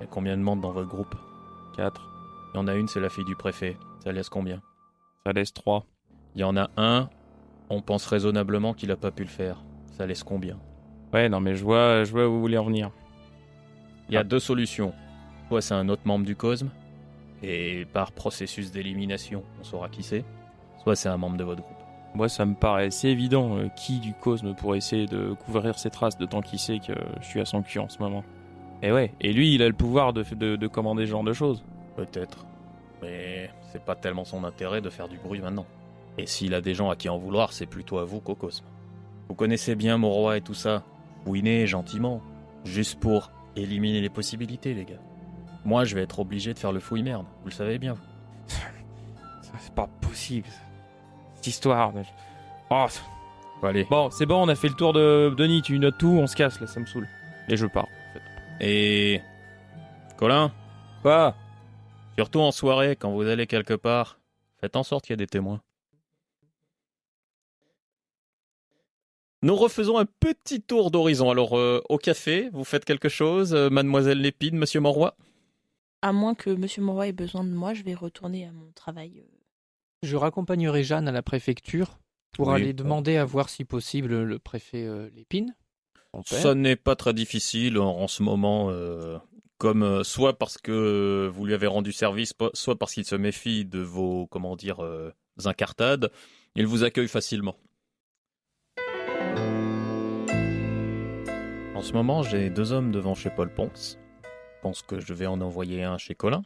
Il y a combien de membres dans votre groupe? 4. Il y en a une, c'est la fille du préfet. Ça laisse combien? Ça laisse 3. Il y en a un, on pense raisonnablement qu'il a pas pu le faire. Ça laisse combien? Ouais, non, mais je vois où vous voulez en venir. Il y a deux solutions. Soit c'est un autre membre du Cosme, et par processus d'élimination, on saura qui c'est. Soit c'est un membre de votre groupe. Moi, ça me paraît assez évident qui du Cosme pourrait essayer de couvrir ses traces de tant qu'il sait que je suis à son cul en ce moment. Et ouais, et lui, il a le pouvoir de commander ce genre de choses. Peut-être. Mais c'est pas tellement son intérêt de faire du bruit maintenant. Et s'il a des gens à qui en vouloir, c'est plutôt à vous qu'au Cosme. Vous connaissez bien Mauroy et tout ça. Fouinez gentiment. Juste pour éliminer les possibilités, les gars. Moi, je vais être obligé de faire le fouille-merde. Vous le savez bien, vous. C'est pas possible. Cette histoire. Oh, Allez. Bon, c'est bon, on a fait le tour de Denis, tu notes tout, on se casse là, ça me saoule. Et je pars, en fait. Et... Colin, Quoi? surtout en soirée, quand vous allez quelque part, faites en sorte qu'il y ait des témoins. Nous refaisons un petit tour d'horizon. Alors, au café, vous faites quelque chose, mademoiselle Lépine, monsieur Monroy? À moins que Monsieur Monroy ait besoin de moi, je vais retourner à mon travail. Je raccompagnerai Jeanne à la préfecture pour Oui. aller demander à voir si possible le préfet Lépine. Son père. Ça n'est pas très difficile en ce moment, comme soit parce que vous lui avez rendu service, soit parce qu'il se méfie de vos, incartades, il vous accueille facilement. En ce moment, j'ai 2 hommes devant chez Paul Ponce. Je pense que je vais en envoyer un chez Colin.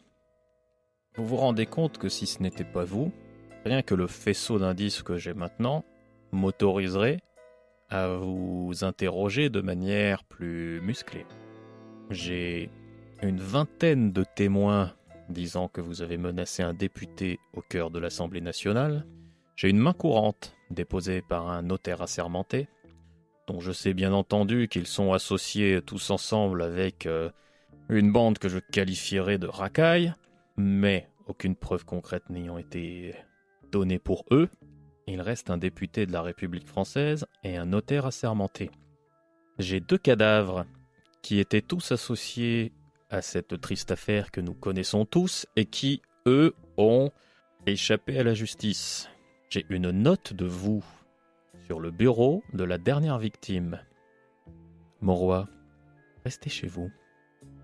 Vous vous rendez compte que si ce n'était pas vous, rien que le faisceau d'indices que j'ai maintenant m'autoriserait à vous interroger de manière plus musclée. J'ai une 20aine de témoins disant que vous avez menacé un député au cœur de l'Assemblée nationale. J'ai une main courante déposée par un notaire assermenté, dont je sais bien entendu qu'ils sont associés tous ensemble avec une bande que je qualifierais de racaille, mais aucune preuve concrète n'ayant été donnée pour eux. Il reste un député de la République française et un notaire assermenté. J'ai 2 cadavres qui étaient tous associés à cette triste affaire que nous connaissons tous et qui, eux, ont échappé à la justice. J'ai une note de vous sur le bureau de la dernière victime. Monroy, restez chez vous.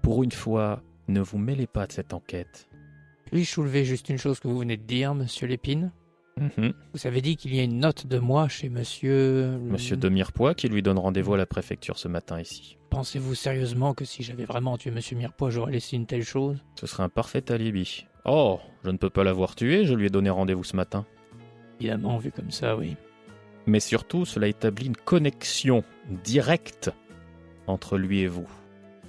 Pour une fois, ne vous mêlez pas de cette enquête. Puis-je soulever juste une chose que vous venez de dire, monsieur Lépine? Mhm. Vous avez dit qu'il y a une note de moi chez monsieur... Monsieur de Mirepoix qui lui donne rendez-vous à la préfecture ce matin ici. Pensez-vous sérieusement que si j'avais vraiment tué monsieur Mirepoix, j'aurais laissé une telle chose? Ce serait un parfait alibi. Oh, je ne peux pas l'avoir tué, je lui ai donné rendez-vous ce matin. Évidemment, vu comme ça, oui. Mais surtout, cela établit une connexion directe entre lui et vous.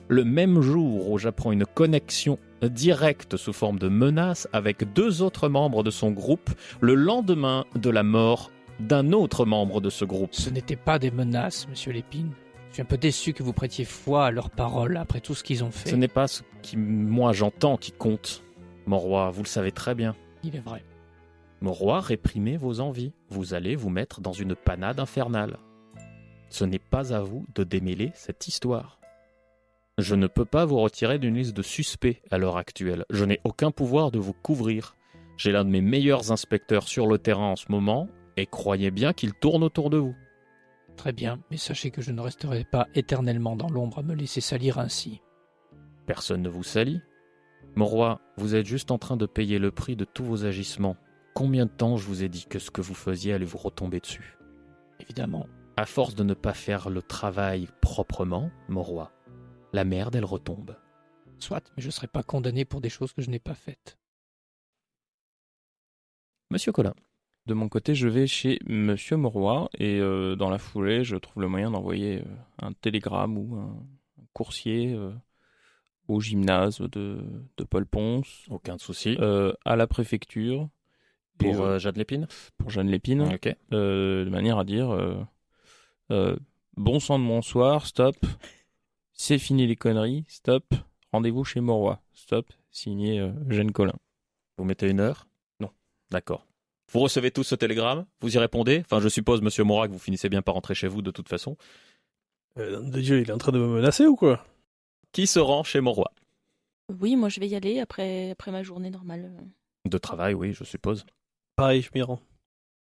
Le même jour où j'apprends une connexion directe sous forme de menace avec 2 autres membres de son groupe, le lendemain de la mort d'un autre membre de ce groupe. Ce n'étaient pas des menaces, monsieur Lépine. Je suis un peu déçu que vous prêtiez foi à leurs paroles après tout ce qu'ils ont fait. Ce n'est pas ce qui, moi, j'entends qui compte. Monroy, vous le savez très bien. Il est vrai. Monroy, réprimez vos envies. Vous allez vous mettre dans une panade infernale. Ce n'est pas à vous de démêler cette histoire. Je ne peux pas vous retirer d'une liste de suspects à l'heure actuelle. Je n'ai aucun pouvoir de vous couvrir. J'ai l'un de mes meilleurs inspecteurs sur le terrain en ce moment, et croyez bien qu'il tourne autour de vous. Très bien, mais sachez que je ne resterai pas éternellement dans l'ombre à me laisser salir ainsi. Personne ne vous salit. Monroy, vous êtes juste en train de payer le prix de tous vos agissements. Combien de temps je vous ai dit que ce que vous faisiez allait vous retomber dessus? Évidemment. À force de ne pas faire le travail proprement, Monroy, la merde, elle retombe. Soit, mais je ne serai pas condamné pour des choses que je n'ai pas faites. Monsieur Colin. De mon côté, je vais chez Monsieur Monroy et dans la foulée, je trouve le moyen d'envoyer un télégramme ou un coursier au gymnase de Paul Ponce, Aucun souci. à la préfecture. Pour Jeanne Lépine. Pour Jeanne Lépine, Ok. de manière à dire bon sang de bonsoir, stop, c'est fini les conneries, stop, rendez-vous chez Monroy, stop, signé Jeanne Colin. Vous mettez 1 heure? Non. D'accord. Vous recevez tous ce télégramme? Vous y répondez? Enfin, je suppose, monsieur Monroy, que vous finissez bien par rentrer chez vous de toute façon. De Dieu, il est en train de me menacer ou quoi? Qui se rend chez Monroy? Oui, moi je vais y aller après ma journée normale. De travail, oui, je suppose. Pareil, je m'y rends.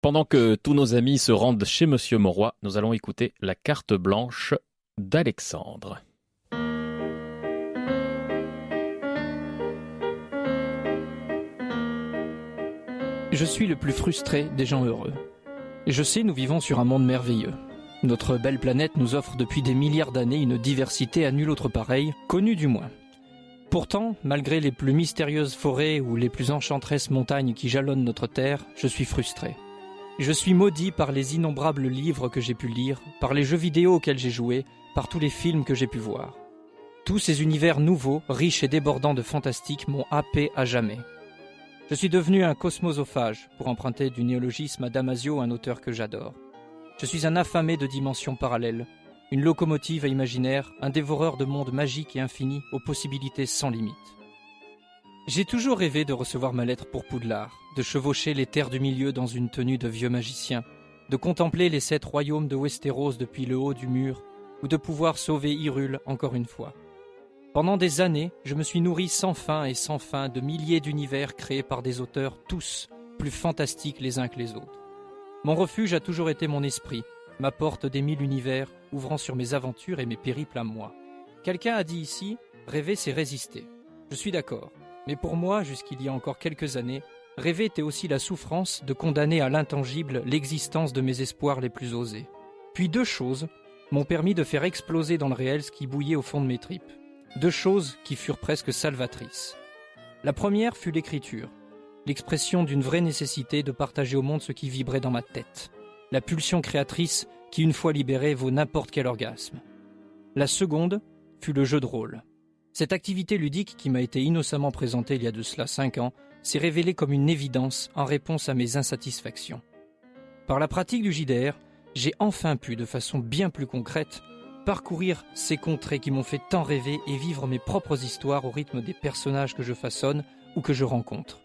Pendant que tous nos amis se rendent chez monsieur Monroy, nous allons écouter la carte blanche d'Alexandre. Je suis le plus frustré des gens heureux. Et je sais, nous vivons sur un monde merveilleux. Notre belle planète nous offre depuis des milliards d'années une diversité à nulle autre pareille, connue du moins. Pourtant, malgré les plus mystérieuses forêts ou les plus enchanteresses montagnes qui jalonnent notre terre, je suis frustré. Je suis maudit par les innombrables livres que j'ai pu lire, par les jeux vidéo auxquels j'ai joué, par tous les films que j'ai pu voir. Tous ces univers nouveaux, riches et débordants de fantastique m'ont happé à jamais. Je suis devenu un cosmosophage, pour emprunter du néologisme à Damasio, un auteur que j'adore. Je suis un affamé de dimensions parallèles, une locomotive imaginaire, un dévoreur de mondes magiques et infinis aux possibilités sans limite. J'ai toujours rêvé de recevoir ma lettre pour Poudlard, de chevaucher les terres du milieu dans une tenue de vieux magicien, de contempler les 7 royaumes de Westeros depuis le haut du mur, ou de pouvoir sauver Hyrule encore une fois. Pendant des années, je me suis nourri sans fin et sans fin de milliers d'univers créés par des auteurs tous plus fantastiques les uns que les autres. Mon refuge a toujours été mon esprit, ma porte des 1000 univers ouvrant sur mes aventures et mes périples à moi. Quelqu'un a dit ici, rêver c'est résister. Je suis d'accord, mais pour moi, jusqu'il y a encore quelques années, rêver était aussi la souffrance de condamner à l'intangible l'existence de mes espoirs les plus osés. Puis 2 choses m'ont permis de faire exploser dans le réel ce qui bouillait au fond de mes tripes. 2 choses qui furent presque salvatrices. La première fut l'écriture, l'expression d'une vraie nécessité de partager au monde ce qui vibrait dans ma tête. La pulsion créatrice qui, une fois libérée, vaut n'importe quel orgasme. La seconde fut le jeu de rôle. Cette activité ludique qui m'a été innocemment présentée il y a de cela 5 ans s'est révélée comme une évidence en réponse à mes insatisfactions. Par la pratique du JDR, j'ai enfin pu, de façon bien plus concrète, parcourir ces contrées qui m'ont fait tant rêver et vivre mes propres histoires au rythme des personnages que je façonne ou que je rencontre.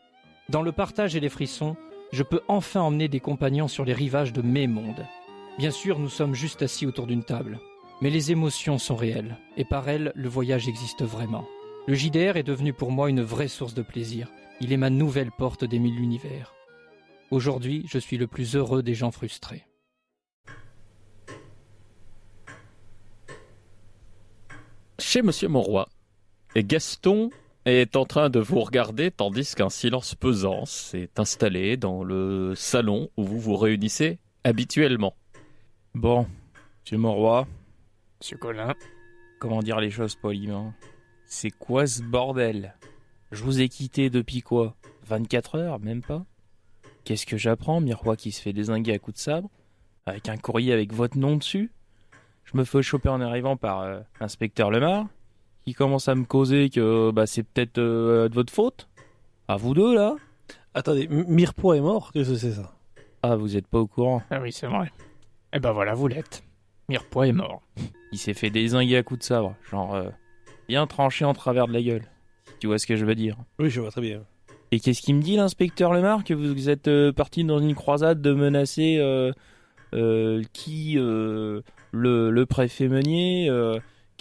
Dans le partage et les frissons, je peux enfin emmener des compagnons sur les rivages de mes mondes. Bien sûr, nous sommes juste assis autour d'une table, mais les émotions sont réelles, et par elles, le voyage existe vraiment. Le JDR est devenu pour moi une vraie source de plaisir. Il est ma nouvelle porte des 1000 univers. Aujourd'hui, je suis le plus heureux des gens frustrés. Chez Monsieur Monroy, et Gaston est en train de vous regarder tandis qu'un silence pesant s'est installé dans le salon où vous vous réunissez habituellement. Bon, monsieur Monroy, Monsieur Colin, comment dire les choses poliment? C'est quoi ce bordel? Je vous ai quitté depuis quoi? 24 heures, même pas? Qu'est-ce que j'apprends? Miroir qui se fait dézinguer à coups de sabre? Avec un courrier avec votre nom dessus? Je me fais choper en arrivant par l'inspecteur Lemar, qui commence à me causer que c'est peut-être de votre faute. À vous deux, là? Attendez, Mirepoix est mort? Qu'est-ce que c'est ça? Ah, vous êtes pas au courant? Ah oui, c'est vrai. Eh ben voilà, vous l'êtes. Mirepoix est mort. Il s'est fait dézinguer à coups de sabre, genre bien tranché en travers de la gueule, si tu vois ce que je veux dire. Oui, je vois très bien. Et qu'est-ce qu'il me dit, l'inspecteur Lemar? Que vous êtes parti dans une croisade de menacer le préfet Meunier,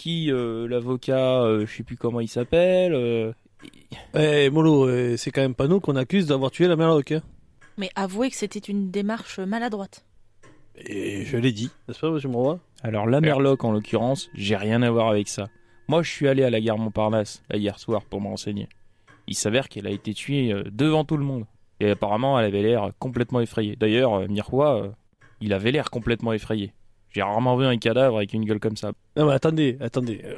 l'avocat, je sais plus comment il s'appelle. Molo, c'est quand même pas nous qu'on accuse d'avoir tué la Merloc, hein. Mais avouez que c'était une démarche maladroite. Et je l'ai dit, n'est-ce pas, monsieur Monroy? Alors la Merloc, en l'occurrence, j'ai rien à voir avec ça. Moi, je suis allé à la gare Montparnasse, là, hier soir, pour me renseigner. Il s'avère qu'elle a été tuée devant tout le monde. Et apparemment, elle avait l'air complètement effrayée. D'ailleurs, Mirepoix, il avait l'air complètement effrayé. J'ai rarement vu un cadavre avec une gueule comme ça. Non mais attendez.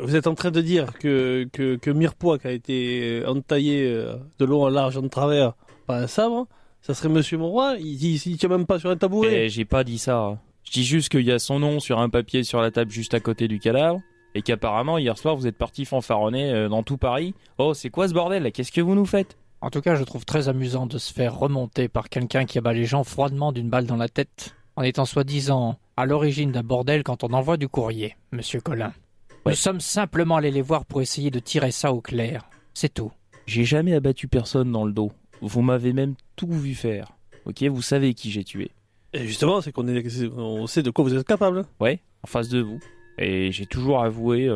Vous êtes en train de dire que Mirepoix qui a été entaillé de long en large en travers par un sabre, ça serait monsieur Monroy? Il tient même pas sur un tabouret. Et j'ai pas dit ça. Hein. Je dis juste qu'il y a son nom sur un papier sur la table juste à côté du cadavre. Et qu'apparemment, hier soir, vous êtes parti fanfaronner dans tout Paris. Oh, c'est quoi ce bordel là? Qu'est-ce que vous nous faites? En tout cas, je trouve très amusant de se faire remonter par quelqu'un qui abat les gens froidement d'une balle dans la tête, en étant soi-disant à l'origine d'un bordel quand on envoie du courrier, monsieur Colin. Ouais. Nous sommes simplement allés les voir pour essayer de tirer ça au clair. C'est tout. J'ai jamais abattu personne dans le dos. Vous m'avez même tout vu faire. Ok, vous savez qui j'ai tué. Et justement, c'est on sait de quoi vous êtes capable. Ouais, en face de vous. Et j'ai toujours avoué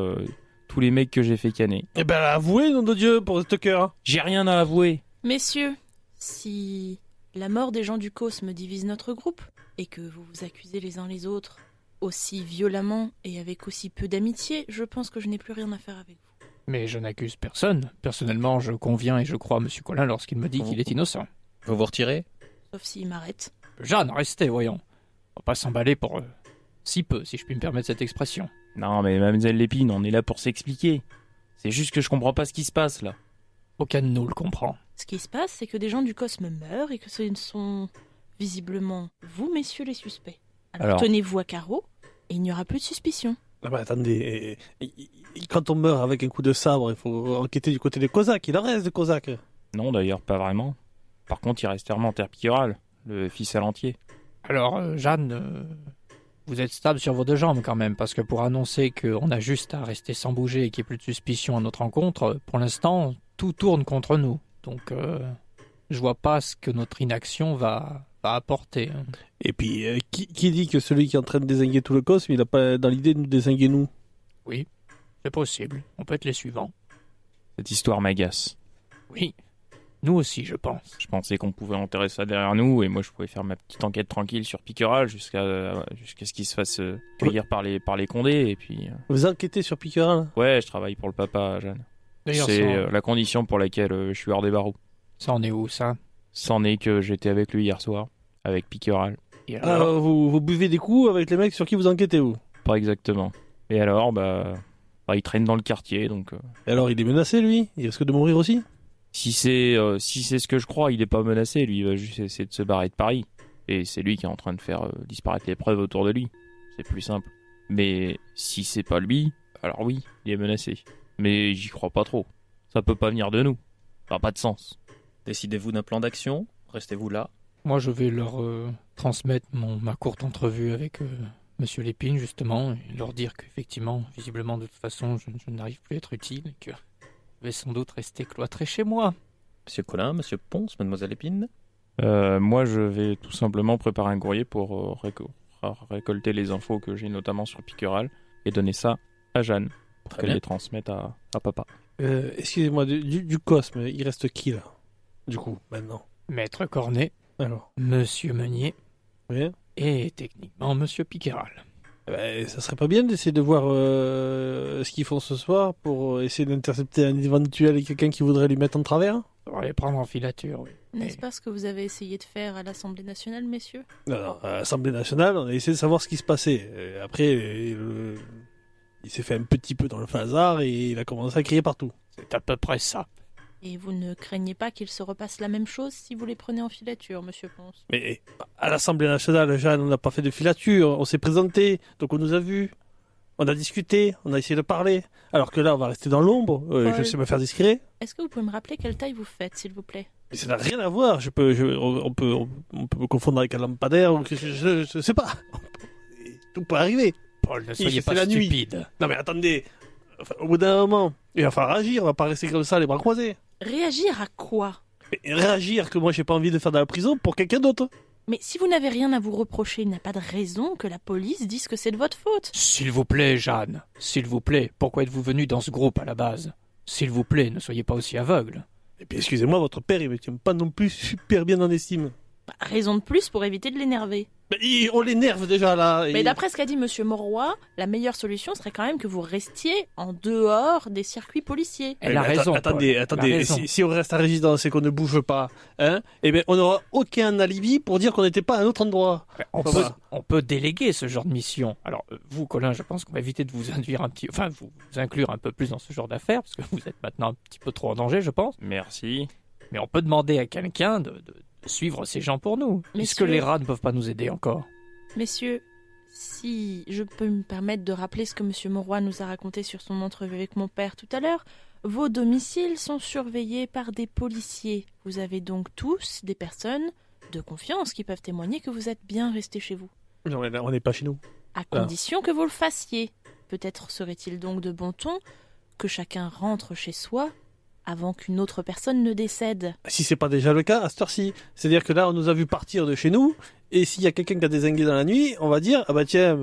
tous les mecs que j'ai fait canner. Eh ben, avouez, nom de Dieu, pour ce cœur. J'ai rien à avouer. Messieurs, si la mort des gens du Cosme divise notre groupe, et que vous vous accusez les uns les autres aussi violemment et avec aussi peu d'amitié, je pense que je n'ai plus rien à faire avec vous. Mais je n'accuse personne. Personnellement, je conviens et je crois à monsieur Colin lorsqu'il me dit qu'il est innocent. Vous vous retirez? Sauf s'il m'arrête. Jeanne, restez, voyons. On va pas s'emballer pour si peu, si je puis me permettre cette expression. Non mais mademoiselle Lépine, on est là pour s'expliquer. C'est juste que je comprends pas ce qui se passe là. Aucun de nous le comprend. Ce qui se passe, c'est que des gens du Cosme meurent et que ce sont visiblement vous, messieurs les suspects. Alors tenez-vous à carreau et il n'y aura plus de suspicion. Ah bah attendez, quand on meurt avec un coup de sabre, il faut enquêter du côté des Cosaques. Il en reste des Cosaques. Non d'ailleurs, pas vraiment. Par contre, il reste Hermanter Picqueral, le fils à l'entier. Alors, Jeanne, Vous êtes stable sur vos deux jambes quand même, parce que pour annoncer qu'on a juste à rester sans bouger et qu'il n'y ait plus de suspicion à notre rencontre, pour l'instant, tout tourne contre nous. Donc, je vois pas ce que notre inaction va apporter. Et puis, qui dit que celui qui est en train de dézinguer tout le cosme, il n'a pas dans l'idée de nous dézinguer nous? Oui, c'est possible. On peut être les suivants. Cette histoire m'agace. Oui, nous aussi, je pense. Je pensais qu'on pouvait enterrer ça derrière nous et moi je pouvais faire ma petite enquête tranquille sur Piqueral jusqu'à ce qu'il se fasse cueillir par les Condés et puis Vous enquêtez sur Piqueral? ouais, je travaille pour le papa, Jeanne. D'ailleurs, C'est ça, la condition pour laquelle je suis hors des barreaux. ça en est où, ça? C'en est que j'étais avec lui hier soir, avec Piqueral. Et alors Vous buvez des coups avec les mecs sur qui vous enquêtez, vous? Pas exactement. Et alors, il traîne dans le quartier, donc Et alors, il est menacé, lui? Il risque de mourir aussi? si c'est ce que je crois, il est pas menacé. Lui, il va juste essayer de se barrer de Paris. Et c'est lui qui est en train de faire disparaître les preuves autour de lui. C'est plus simple. Mais si c'est pas lui, alors oui, il est menacé. Mais j'y crois pas trop. Ça peut pas venir de nous. Ça n'a pas de sens. Décidez-vous d'un plan d'action, restez-vous là. moi, je vais leur transmettre ma courte entrevue avec Monsieur Lépine, justement, et leur dire qu'effectivement, visiblement, de toute façon, je n'arrive plus à être utile et que je vais sans doute rester cloîtré chez moi. Monsieur Collin, Monsieur Ponce, Mademoiselle Épine. Moi, je vais tout simplement préparer un courrier pour récolter les infos que j'ai notamment sur Piqueral et donner ça à Jeanne pour Très qu'elle bien. les transmette à papa. Excusez-moi, du cosme, il reste qui, là? Du coup, maintenant. Maître Cornet, Alors, Monsieur Meunier oui. et techniquement Monsieur Piqueral. Ça serait pas bien d'essayer de voir ce qu'ils font ce soir pour essayer d'intercepter un éventuel quelqu'un qui voudrait lui mettre en travers? On va les prendre en filature, oui. N'est-ce pas ce que vous avez essayé de faire à l'Assemblée nationale, messieurs? Non, à l'Assemblée nationale, on a essayé de savoir ce qui se passait. Après, il s'est fait un petit peu dans le phasard et il a commencé à crier partout. C'est à peu près ça. Et vous ne craignez pas qu'il se repasse la même chose si vous les prenez en filature, monsieur Ponce? Mais à l'Assemblée nationale, Jeanne, on n'a pas fait de filature, on s'est présenté, donc on nous a vus, on a discuté, on a essayé de parler. Alors que là, on va rester dans l'ombre, je Paul. sais me faire discret. Est-ce que vous pouvez me rappeler quelle taille vous faites, s'il vous plaît? Mais ça n'a rien à voir, on peut me confondre avec un lampadaire, ou je sais pas. Tout peut arriver. Paul, ne soyez fait pas la nuit. stupide. Non mais attendez, enfin, au bout d'un moment, il va falloir agir, on va pas rester comme ça les bras croisés. Réagir à quoi? Et réagir que moi j'ai pas envie de faire dans la prison pour quelqu'un d'autre. Mais si vous n'avez rien à vous reprocher, il n'y a pas de raison que la police dise que c'est de votre faute. S'il vous plaît, Jeanne, s'il vous plaît, pourquoi êtes-vous venu dans ce groupe à la base? S'il vous plaît, ne soyez pas aussi aveugle. Et puis excusez-moi, votre père il me tient pas non plus super bien en estime. Bah, raison de plus pour éviter de l'énerver. On l'énerve déjà là. Mais d'après ce qu'a dit monsieur Mauroy, la meilleure solution serait quand même que vous restiez en dehors des circuits policiers. Elle a raison. Attendez, Paul, elle a raison. si on reste à résidence et qu'on ne bouge pas, hein, eh bien on n'aura aucun alibi pour dire qu'on n'était pas à un autre endroit. On peut déléguer ce genre de mission. Alors, vous, Colin, je pense qu'on va éviter de vous induire vous inclure un peu plus dans ce genre d'affaires, parce que vous êtes maintenant un petit peu trop en danger, je pense. Merci. Mais on peut demander à quelqu'un de suivre ces gens pour nous. Puisque Messieurs. les rats ne peuvent pas nous aider encore. Messieurs, si je peux me permettre de rappeler ce que monsieur Mauroy nous a raconté sur son entrevue avec mon père tout à l'heure, vos domiciles sont surveillés par des policiers. Vous avez donc tous des personnes de confiance qui peuvent témoigner que vous êtes bien restés chez vous. Non, mais là, on n'est pas chez nous. À condition que vous le fassiez. Peut-être serait-il donc de bon ton que chacun rentre chez soi avant qu'une autre personne ne décède. Si c'est pas déjà le cas, à cette heure-ci. C'est-à-dire que là, on nous a vu partir de chez nous, et s'il y a quelqu'un qui a dézingué dans la nuit, on va dire, ah bah tiens,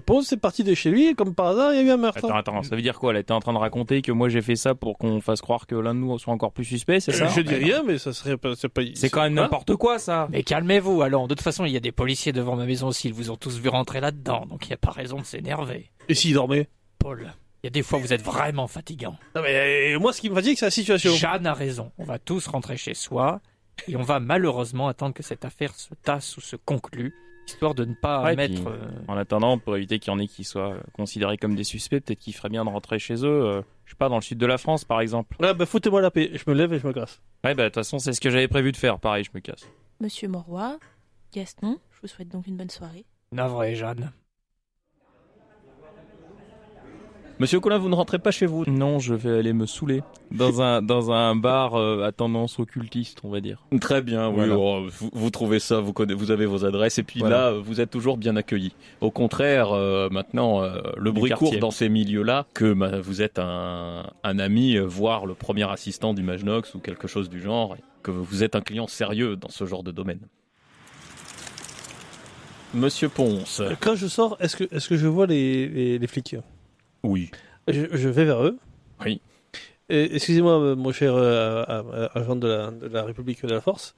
Ponce c'est parti de chez lui, et comme par hasard, il y a eu un meurtre. Attends, ça veut dire quoi? Elle était en train de raconter que moi j'ai fait ça pour qu'on fasse croire que l'un de nous soit encore plus suspect, c'est ça? Je dis rien, mais ça serait pas... C'est quand même quoi n'importe quoi ça! Mais calmez-vous, allons. De toute façon, il y a des policiers devant ma maison aussi. Ils vous ont tous vu rentrer là-dedans, donc il n'y a pas raison de s'énerver. Et s'il dormait? Paul, il y a des fois où vous êtes vraiment fatigant. Non mais moi, ce qui me fatigue, c'est la situation. Jeanne a raison. On va tous rentrer chez soi et on va malheureusement attendre que cette affaire se tasse ou se conclue, histoire de ne pas Ouais, mettre... puis, en attendant, pour éviter qu'il y en ait qui soient considérés comme des suspects, peut-être qu'il ferait bien de rentrer chez eux, je sais pas, dans le sud de la France par exemple. Ouais, bah foutez-moi la paix, je me lève et je me casse. Ouais, bah de toute façon, c'est ce que j'avais prévu de faire, pareil, je me casse. Monsieur Mauroy, Gaston, je vous souhaite donc une bonne soirée. Navré, Jeanne. Monsieur Collin, vous ne rentrez pas chez vous? Non, je vais aller me saouler dans un bar à tendance occultiste, on va dire. Très bien, oui. Voilà. Vous trouvez ça, vous avez vos adresses, et puis Voilà. là, vous êtes toujours bien accueillis. Au contraire, maintenant, le bruit quartier. court dans ces milieux-là que vous êtes un ami, voire le premier assistant du Magnox ou quelque chose du genre, et que vous êtes un client sérieux dans ce genre de domaine. Monsieur Ponce. Quand je sors, est-ce que je vois les flics? Oui. Je vais vers eux. Oui. Excusez-moi, mon cher agent de la République de la Force.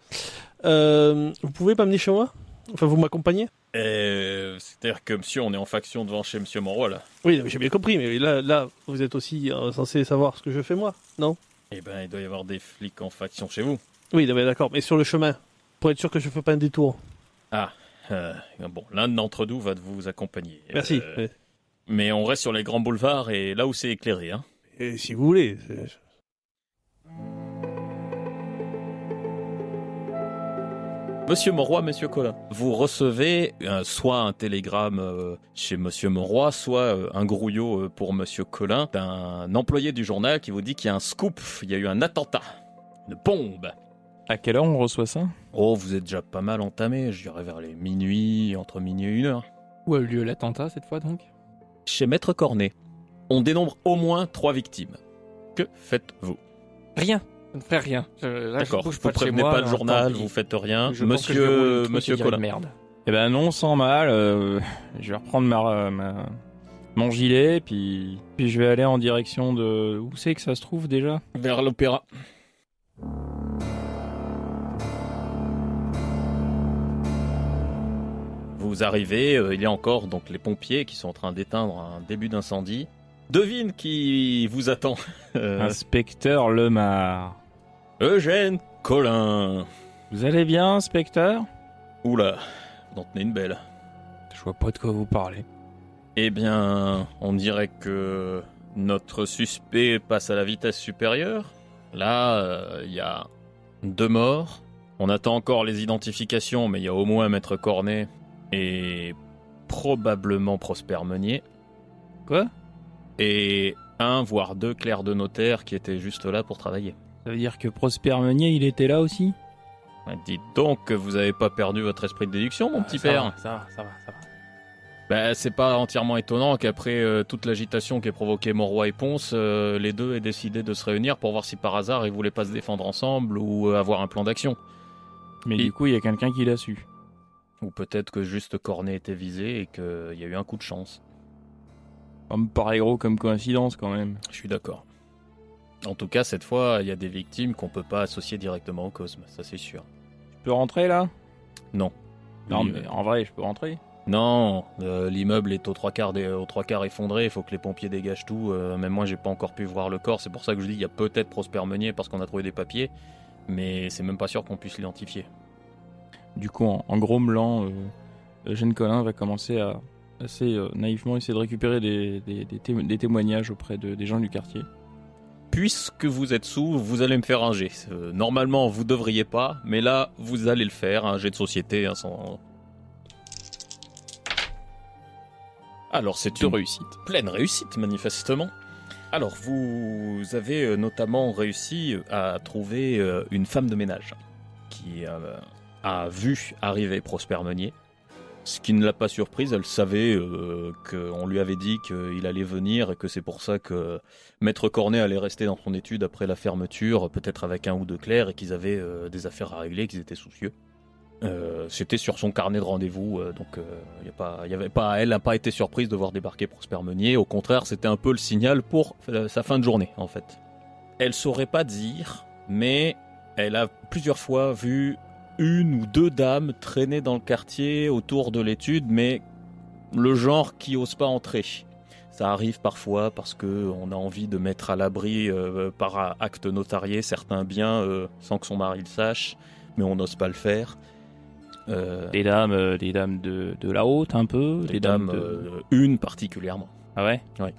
Vous pouvez m'amener chez moi? Enfin, vous m'accompagnez? C'est-à-dire que monsieur, on est en faction devant chez monsieur Monroy, là. Oui, j'ai bien compris, mais là, vous êtes aussi censé savoir ce que je fais moi, non? Eh ben, il doit y avoir des flics en faction chez vous. Oui, non, mais d'accord, mais sur le chemin, pour être sûr que je ne fais pas un détour. Bon, l'un d'entre nous va vous accompagner. Merci. Mais on reste sur les grands boulevards et là où c'est éclairé, hein. Et si vous voulez. Monsieur Monroy, monsieur Collin, vous recevez soit un télégramme chez monsieur Monroy, soit un grouillot pour monsieur Collin d'un employé du journal qui vous dit qu'il y a un scoop, il y a eu un attentat, une bombe. À quelle heure on reçoit ça? Oh, vous êtes déjà pas mal entamé, je dirais vers les minuit, entre minuit et 1h. Où a eu lieu l'attentat cette fois donc? Chez Maître Cornet, on dénombre au moins 3 victimes. Que faites-vous? Rien. Je ne fais rien. D'accord, bouge vous pas de chez prévenez moi, pas le tant journal, pis. vous faites rien. Je pense que je vais rouler le truc Monsieur et dire Collin. Merde. Eh ben non, sans mal. Je vais reprendre mon gilet, puis je vais aller en direction de... Où c'est que ça se trouve déjà? Vers l'opéra. Vous arrivez, il y a encore donc les pompiers qui sont en train d'éteindre un début d'incendie. Devine qui vous attend. Inspecteur Lemar. Eugène Collin. Vous allez bien, inspecteur? Oula, vous en tenez une belle. Je vois pas de quoi vous parlez. Eh bien, on dirait que notre suspect passe à la vitesse supérieure. Là, il y a 2 morts. On attend encore les identifications, mais il y a au moins Maître Cornet et probablement Prosper Meunier. Quoi? Et 1 voire 2 clercs de notaire qui étaient juste là pour travailler. Ça veut dire que Prosper Meunier, il était là aussi? Dites donc que vous avez pas perdu votre esprit de déduction, mon petit père. Ça va. Bah, c'est pas entièrement étonnant qu'après toute l'agitation qu'ait provoquée Monroy et Ponce, les deux aient décidé de se réunir pour voir si par hasard ils voulaient pas se défendre ensemble ou avoir un plan d'action. Mais du coup, il y a quelqu'un qui l'a su. Ou peut-être que juste Cornet était visé et qu'il y a eu un coup de chance. Ça me paraît gros comme coïncidence quand même. Je suis d'accord. En tout cas, cette fois, il y a des victimes qu'on peut pas associer directement au Cosme, ça c'est sûr. Je peux rentrer là? Non. Non, Oui, mais en vrai, je peux rentrer. Non, l'immeuble est aux 3/4 effondré, il faut que les pompiers dégagent tout. Même moi, j'ai pas encore pu voir le corps, c'est pour ça que je dis il y a peut-être Prosper Meunier parce qu'on a trouvé des papiers, mais c'est même pas sûr qu'on puisse l'identifier. Du coup, en grommelant, Eugène Collin va commencer à assez naïvement essayer de récupérer des témoignages auprès des gens du quartier. Puisque vous êtes sous, vous allez me faire un jet. Normalement, vous devriez pas, mais là, vous allez le faire, un jet de société, sans... Alors, c'est une réussite. pleine réussite, manifestement. Alors, vous avez notamment réussi à trouver une femme de ménage qui a vu arriver Prosper Meunier. Ce qui ne l'a pas surprise, elle savait qu'on lui avait dit qu'il allait venir et que c'est pour ça que Maître Cornet allait rester dans son étude après la fermeture, peut-être avec 1 ou 2 clercs, et qu'ils avaient des affaires à régler, qu'ils étaient soucieux. C'était sur son carnet de rendez-vous, donc elle n'a pas été surprise de voir débarquer Prosper Meunier. Au contraire, c'était un peu le signal pour sa fin de journée, en fait. Elle saurait pas dire, mais elle a plusieurs fois vu 1 ou 2 dames traîner dans le quartier autour de l'étude, mais le genre qui ose pas entrer. Ça arrive parfois parce qu'on a envie de mettre à l'abri par acte notarié certains biens sans que son mari le sache, mais on n'ose pas le faire. Des dames de la haute un peu? Des dames, une particulièrement. Ah ouais? Oui.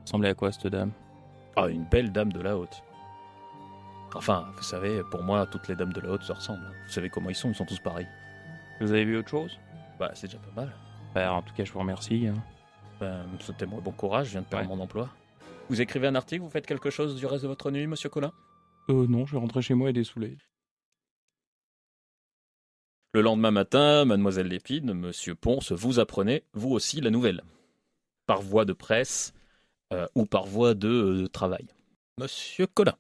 Ressemblait à quoi cette dame? Ah, une belle dame de la haute. Enfin, vous savez, pour moi, toutes les dames de la haute se ressemblent. Vous savez comment ils sont tous pareils. Vous avez vu autre chose? Bah, c'est déjà pas mal. Bah, en tout cas, je vous remercie. Souhaitez-moi bon courage, je viens de perdre mon emploi. Vous écrivez un article, vous faites quelque chose du reste de votre nuit, monsieur Colin? Non, je vais rentrer chez moi et dessouler. Le lendemain matin, mademoiselle Lépine, monsieur Ponce, vous apprenez, vous aussi, la nouvelle. Par voie de presse ou par voie de travail. Monsieur Colin.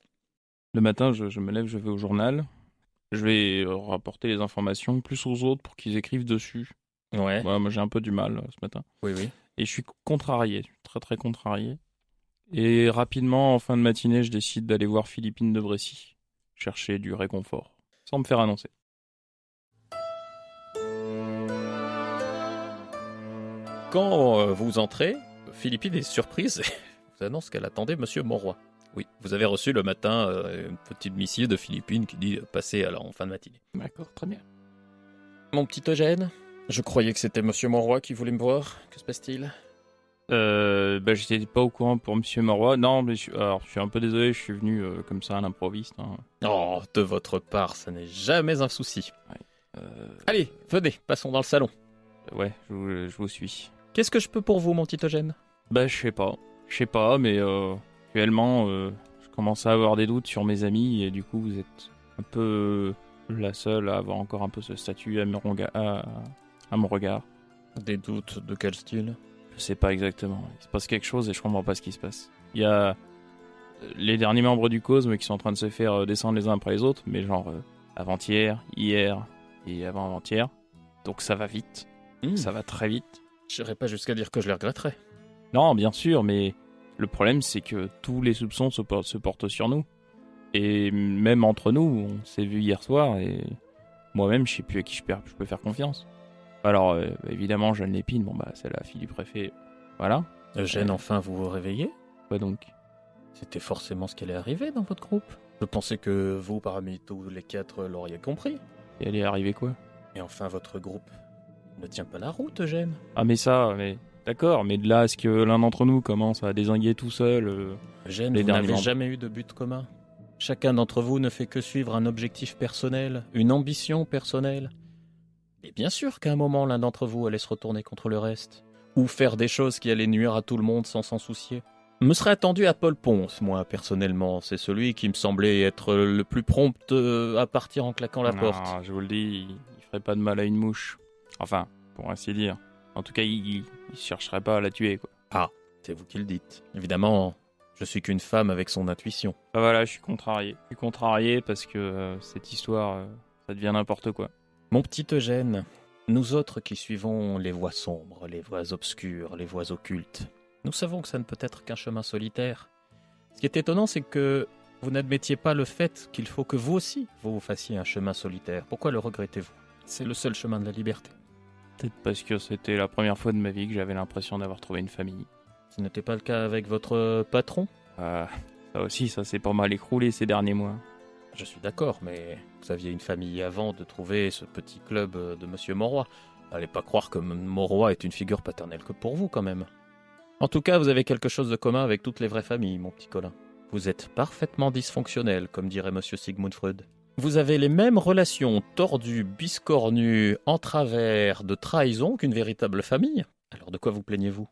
Le matin, je me lève, je vais au journal. Je vais rapporter les informations plus aux autres pour qu'ils écrivent dessus. Ouais. Moi j'ai un peu du mal ce matin. Oui. Et je suis contrarié, très très contrarié. Et rapidement, en fin de matinée, je décide d'aller voir Philippine de Brécy, chercher du réconfort, sans me faire annoncer. Quand vous entrez, Philippine est surprise et vous annonce qu'elle attendait monsieur Monroy. Oui, vous avez reçu le matin une petite missive de Philippine qui dit passez alors en fin de matinée. D'accord, très bien. Mon petit Eugène, je croyais que c'était monsieur Monroy qui voulait me voir. Que se passe-t-il? J'étais pas au courant pour Monsieur Monroy. Non, mais je suis un peu désolé, je suis venu comme ça à l'improviste. Hein. Oh, de votre part, ça n'est jamais un souci. Ouais. Allez, venez, passons dans le salon. Ouais, je vous suis. Qu'est-ce que je peux pour vous, mon petit Eugène? Je sais pas, mais actuellement, je commence à avoir des doutes sur mes amis et du coup, vous êtes un peu la seule à avoir encore un peu ce statut à mon regard. Des doutes de quel style? Je sais pas exactement. Il se passe quelque chose et je comprends pas ce qui se passe. Il y a les derniers membres du Cosme qui sont en train de se faire descendre les uns après les autres, mais genre avant-hier, hier et avant-avant-hier. Donc ça va vite. Ça va très vite. Je n'irai pas jusqu'à dire que je les regretterais. Non, bien sûr, mais le problème c'est que tous les soupçons se portent sur nous. Et même entre nous, on s'est vu hier soir et moi-même je sais plus à qui je peux faire confiance. Alors évidemment Jeanne Lépine, c'est la fille du préfet, voilà. Eugène, enfin vous vous réveillez? Quoi donc? C'était forcément ce qui allait arriver dans votre groupe. Je pensais que vous, parmi tous les quatre, l'auriez compris. Et elle est arrivée quoi? Et enfin votre groupe ne tient pas la route, Eugène. Ah mais d'accord, mais de là à ce que l'un d'entre nous commence à dézinguer tout seul... Eugène, vous n'avez jamais eu de but commun. Chacun d'entre vous ne fait que suivre un objectif personnel, une ambition personnelle. Et bien sûr qu'à un moment, l'un d'entre vous allait se retourner contre le reste, ou faire des choses qui allaient nuire à tout le monde sans s'en soucier. Me serais attendu à Paul Ponce, moi, personnellement. C'est celui qui me semblait être le plus prompt à partir en claquant la porte. Je vous le dis, il ferait pas de mal à une mouche. Enfin, pour ainsi dire. En tout cas, il chercherait pas à la tuer, quoi. Ah, c'est vous qui le dites. Évidemment, je suis qu'une femme avec son intuition. Voilà, je suis contrarié. Je suis contrarié parce que cette histoire, ça devient n'importe quoi. Mon petit Eugène, nous autres qui suivons les voies sombres, les voies obscures, les voies occultes, nous savons que ça ne peut être qu'un chemin solitaire. Ce qui est étonnant, c'est que vous n'admettiez pas le fait qu'il faut que vous aussi, vous fassiez un chemin solitaire. Pourquoi le regrettez-vous? C'est le seul chemin de la liberté. Peut-être parce que c'était la première fois de ma vie que j'avais l'impression d'avoir trouvé une famille. Ce n'était pas le cas avec votre patron? Ça aussi, ça s'est pas mal écroulé ces derniers mois. Je suis d'accord, mais vous aviez une famille avant de trouver ce petit club de monsieur Monroy. N'allez pas croire que Monroy est une figure paternelle que pour vous, quand même. En tout cas, vous avez quelque chose de commun avec toutes les vraies familles, mon petit Colin. Vous êtes parfaitement dysfonctionnel, comme dirait monsieur Sigmund Freud. Vous avez les mêmes relations tordues, biscornues, en travers, de trahison qu'une véritable famille. Alors de quoi vous plaignez-vous?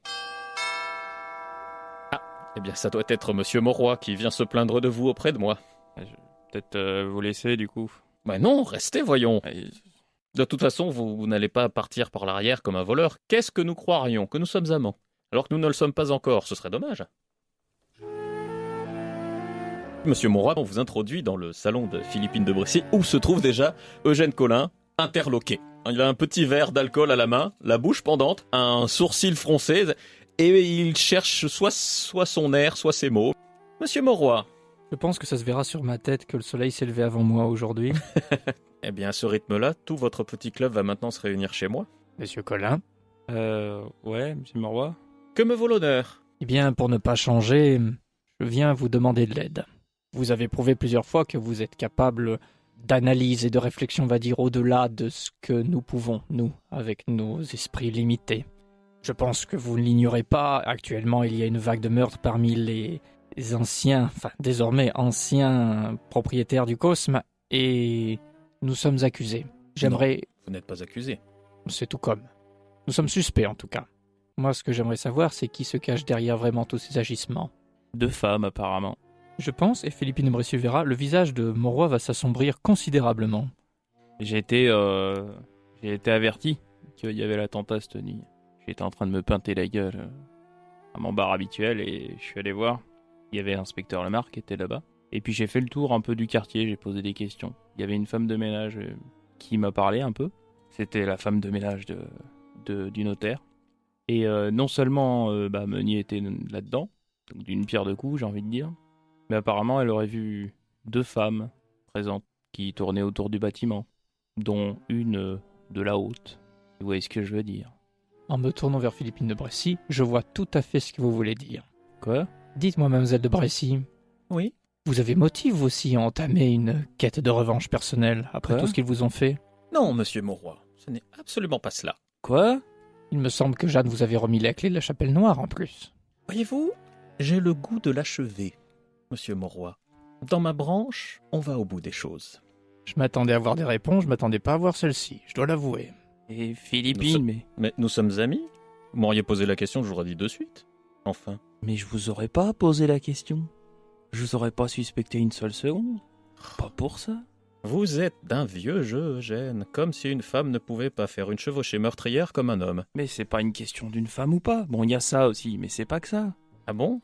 Ah, eh bien ça doit être monsieur Monroy qui vient se plaindre de vous auprès de moi. Peut-être vous laisser du coup. Ben non, restez, voyons. De toute façon, vous n'allez pas partir par l'arrière comme un voleur. Qu'est-ce que nous croirions? Que nous sommes amants, alors que nous ne le sommes pas encore. Ce serait dommage. Monsieur Monroy, on vous introduit dans le salon de Philippine de Brécy, où se trouve déjà Eugène Colin, interloqué. Il a un petit verre d'alcool à la main, la bouche pendante, un sourcil froncé, et il cherche soit son air, soit ses mots. Monsieur Monroy. Je pense que ça se verra sur ma tête que le soleil s'est levé avant moi aujourd'hui. Eh bien, à ce rythme-là, tout votre petit club va maintenant se réunir chez moi. Monsieur Colin? Ouais, monsieur Monroy. Que me vaut l'honneur? Eh bien, pour ne pas changer, je viens vous demander de l'aide. Vous avez prouvé plusieurs fois que vous êtes capable d'analyse et de réflexion, on va dire, au-delà de ce que nous pouvons, nous, avec nos esprits limités. Je pense que vous ne l'ignorez pas, actuellement il y a une vague de meurtres parmi les anciens, enfin désormais anciens propriétaires du Cosme, et nous sommes accusés. J'aimerais... Non, vous n'êtes pas accusé. C'est tout comme. Nous sommes suspects en tout cas. Moi, ce que j'aimerais savoir, c'est qui se cache derrière vraiment tous ces agissements. 2 femmes, apparemment. Je pense, et Philippine Bressieux verra, le visage de Mauroy va s'assombrir considérablement. J'ai été averti qu'il y avait l'attentat cette nuit. J'étais en train de me pinter la gueule à mon bar habituel et je suis allé voir. Il y avait l'inspecteur Lemar qui était là-bas. Et puis j'ai fait le tour un peu du quartier, j'ai posé des questions. Il y avait une femme de ménage qui m'a parlé un peu. C'était la femme de ménage du notaire. Et non seulement Meunier était là-dedans, donc d'une pierre deux coups j'ai envie de dire, mais apparemment elle aurait vu 2 femmes présentes qui tournaient autour du bâtiment, dont une de la haute. Vous voyez ce que je veux dire? En me tournant vers Philippine de Bressy, je vois tout à fait ce que vous voulez dire. Quoi? Dites-moi, mademoiselle de Bressy, Oui. vous avez motif vous aussi à entamer une quête de revanche personnelle après Quoi tout ce qu'ils vous ont fait? Non, monsieur Mauroy, ce n'est absolument pas cela. Quoi? Il me semble que Jeanne vous avait remis la clé de la chapelle noire en plus. Voyez-vous, j'ai le goût de l'achever, monsieur Mauroy. Dans ma branche, on va au bout des choses. Je m'attendais à avoir des réponses, je m'attendais pas à voir celle-ci, je dois l'avouer. Et Philippine, Mais nous sommes amis. Vous m'auriez posé la question, je vous aurais dit de suite. Enfin. mais je vous aurais pas posé la question. Je vous aurais pas suspecté une seule seconde. Pas pour ça. Vous êtes d'un vieux jeu, Eugène, comme si une femme ne pouvait pas faire une chevauchée meurtrière comme un homme. Mais c'est pas une question d'une femme ou pas. Bon, il y a ça aussi, mais c'est pas que ça. Ah bon?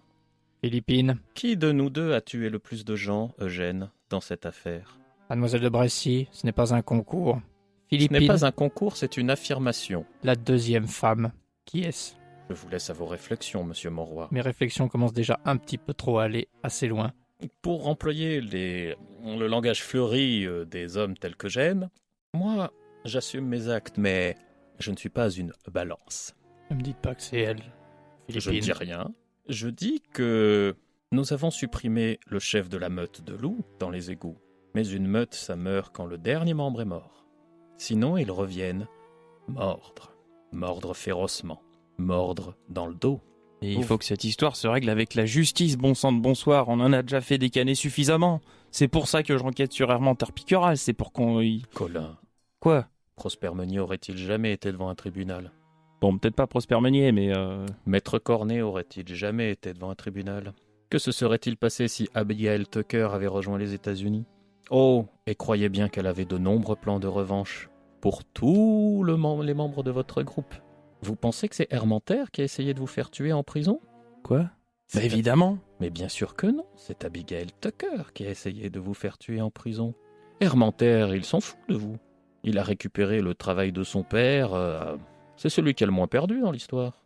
Philippine, Qui de nous deux a tué le plus de gens, Eugène, dans cette affaire? mademoiselle de Bressy, ce n'est pas un concours. Ce Philippine, n'est pas un concours, c'est une affirmation. la deuxième femme. Qui est-ce? Je vous laisse à vos réflexions, monsieur Mauroy. Mes réflexions commencent déjà un petit peu trop à aller assez loin. Pour employer le langage fleuri des hommes tels que j'aime, moi, j'assume mes actes, mais je ne suis pas une balance. Ne me dites pas que c'est elle. Je ne Philippine. dis rien. Je dis que nous avons supprimé le chef de la meute de loups dans les égouts. Mais une meute, ça meurt quand le dernier membre est mort. Sinon, ils reviennent mordre. Mordre férocement. Mordre dans le dos. Et il faut que cette histoire se règle avec la justice, bon sang de bonsoir. On en a déjà fait décaner suffisamment. C'est pour ça que j'enquête sur Hermanteur Piqueral. C'est pour qu'on... Colin, Quoi? Prosper Meunier aurait-il jamais été devant un tribunal? Bon, peut-être pas Prosper Meunier, mais... Maître Cornet aurait-il jamais été devant un tribunal? Que se serait-il passé si Abigail Tucker avait rejoint les États-Unis? Oh, et croyez bien qu'elle avait de nombreux plans de revanche pour tous les membres de votre groupe. Vous pensez que c'est Hermanter qui a essayé de vous faire tuer en prison? Quoi? C'est- Bah évidemment. Mais bien sûr que non, c'est Abigail Tucker qui a essayé de vous faire tuer en prison. Hermanter, il s'en fout de vous. Il a récupéré le travail de son père. C'est celui qui a le moins perdu dans l'histoire.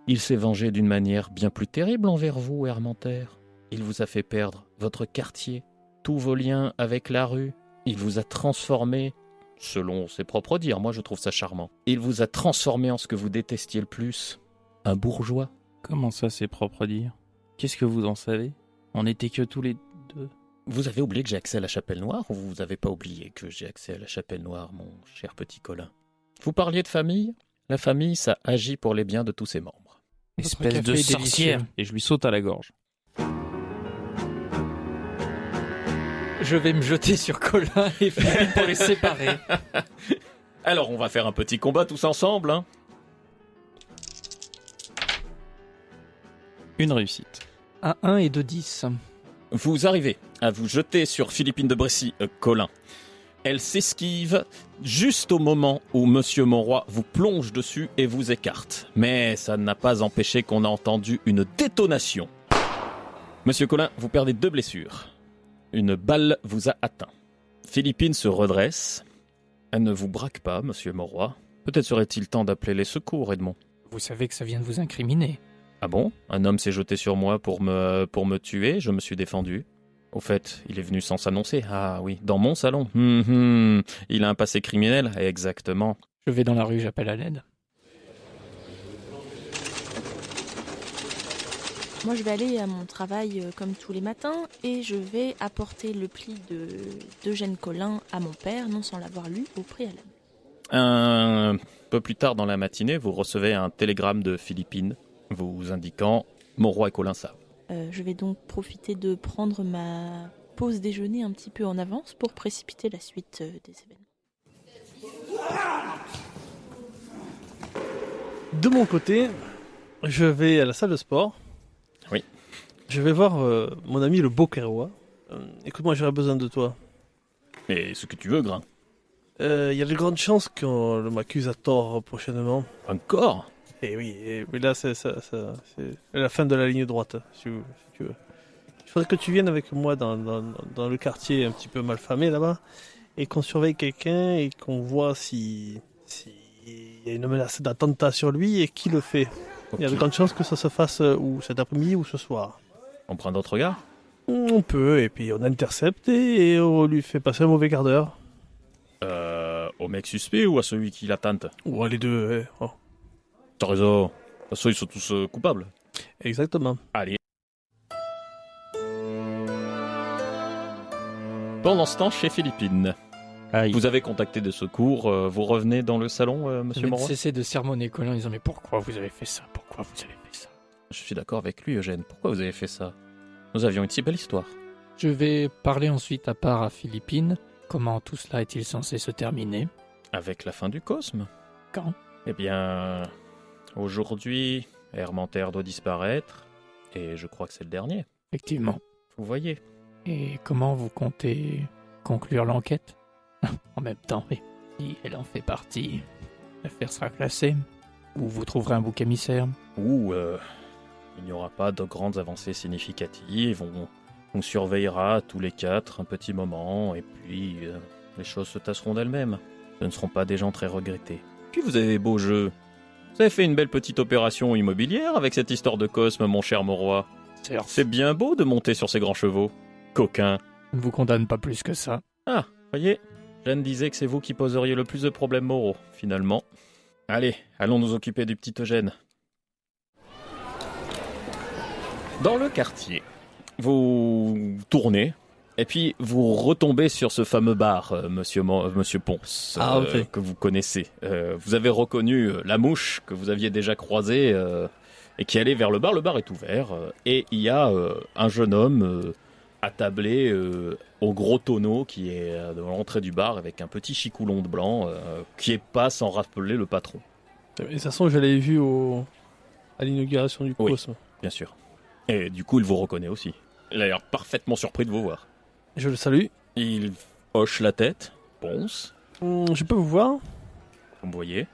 Il s'est vengé d'une manière bien plus terrible envers vous, Hermanter. Il vous a fait perdre votre quartier, tous vos liens avec la rue. Il vous a transformé, selon ses propres dires, moi je trouve ça charmant. Il vous a transformé en ce que vous détestiez le plus, un bourgeois. Comment ça, c'est propre à dire? Qu'est-ce que vous en savez? On était que tous les deux. Vous avez oublié que j'ai accès à la chapelle noire ou vous n'avez pas oublié que j'ai accès à la chapelle noire, mon cher petit Colin? Vous parliez de famille? La famille, ça agit pour les biens de tous ses membres. Espèce café de est sorcière. délicieux. Et je lui saute à la gorge. Je vais me jeter sur Colin et Philippine pour les séparer. Alors, on va faire un petit combat tous ensemble, hein? Une réussite. À 1 et 2-10. Vous arrivez à vous jeter sur Philippine de Bressy, Colin. Elle s'esquive juste au moment où Monsieur Mauroy vous plonge dessus et vous écarte. Mais ça n'a pas empêché qu'on a entendu une détonation. Monsieur Colin, vous perdez 2 blessures. Une balle vous a atteint. Philippine se redresse. Elle ne vous braque pas, Monsieur Mauroy. Peut-être serait-il temps d'appeler les secours, Edmond. Vous savez que ça vient de vous incriminer. Ah bon? Un homme s'est jeté sur moi pour me tuer, je me suis défendu. Au fait, il est venu sans s'annoncer. Ah oui, dans mon salon. Il a un passé criminel, exactement. Je vais dans la rue, j'appelle à l'aide. Moi, je vais aller à mon travail comme tous les matins et je vais apporter le pli d'Eugène Colin à mon père, non sans l'avoir lu au préalable. Un peu plus tard dans la matinée, vous recevez un télégramme de Philippine vous indiquant « Mauroy et Colin savent ». Je vais donc profiter de prendre ma pause déjeuner un petit peu en avance pour précipiter la suite des événements. De mon côté, Je vais à la salle de sport. Oui. Je vais voir mon ami le Bokeroa. Écoute-moi, j'aurais besoin de toi. Et ce que tu veux, Grain. Il y a de grandes chances qu'on m'accuse à tort prochainement. Encore? Et oui, mais là, c'est la fin de la ligne droite, si tu veux. Il faudrait que tu viennes avec moi dans le quartier un petit peu malfamé là-bas, et qu'on surveille quelqu'un et qu'on voit s'il y a une menace d'attentat sur lui et qui le fait. Ok. Il y a de grandes chances que ça se fasse ou cet après-midi ou ce soir. On prend d'autres regards? On peut, et puis on intercepte et on lui fait passer un mauvais quart d'heure. Au mec suspect ou à celui qui l'attente? Ou les deux, ouais. Oh. T'as raison. De toute façon, ils sont tous coupables. Exactement. Allez. Pendant ce temps, chez Philippine, Aïe. vous avez contacté des secours. Vous revenez dans le salon, monsieur Monroy? Cessez de sermonner Colin en disant mais pourquoi vous avez fait ça? Pourquoi vous avez fait ça? Je suis d'accord avec lui, Eugène. Pourquoi vous avez fait ça? Nous avions une si belle histoire. Je vais parler ensuite à part à Philippine. Comment tout cela est-il censé se terminer? Avec la fin du cosme. Quand? Eh bien, aujourd'hui, Hermanter doit disparaître. Et je crois que c'est le dernier. Effectivement. Vous voyez. Et comment vous comptez conclure l'enquête? En même temps, oui. Si elle en fait partie, l'affaire sera classée. Ou vous trouverez un bouc émissaire. Ou il n'y aura pas de grandes avancées significatives. On surveillera tous les quatre un petit moment. Et puis, les choses se tasseront d'elles-mêmes. Ce ne seront pas des gens très regrettés. Puis vous avez beau jeu. Vous avez fait une belle petite opération immobilière avec cette histoire de Cosme, mon cher Monroy. Certes. C'est bien beau de monter sur ces grands chevaux. Coquin. Je ne vous condamne pas plus que ça. Ah, voyez, Jeanne disait que c'est vous qui poseriez le plus de problèmes moraux, finalement. Allez, allons nous occuper du petit Eugène. Dans le quartier, vous tournez, et puis vous retombez sur ce fameux bar, monsieur Ponce, Ah, ok. que vous connaissez. Vous avez reconnu la mouche que vous aviez déjà croisée et qui allait vers le bar. Le bar est ouvert, et il y a un jeune homme attablé au gros tonneau qui est devant l'entrée du bar avec un petit chicoulon de blanc qui est pas sans rappeler le patron, Et de toute façon, je l'avais vu à l'inauguration du Oui. Cosme. bien sûr. Et du coup, il vous reconnaît aussi. Il a l'air parfaitement surpris de vous voir. Je le salue. Il hoche la tête, Ponce, Je peux vous voir? comme vous voyez.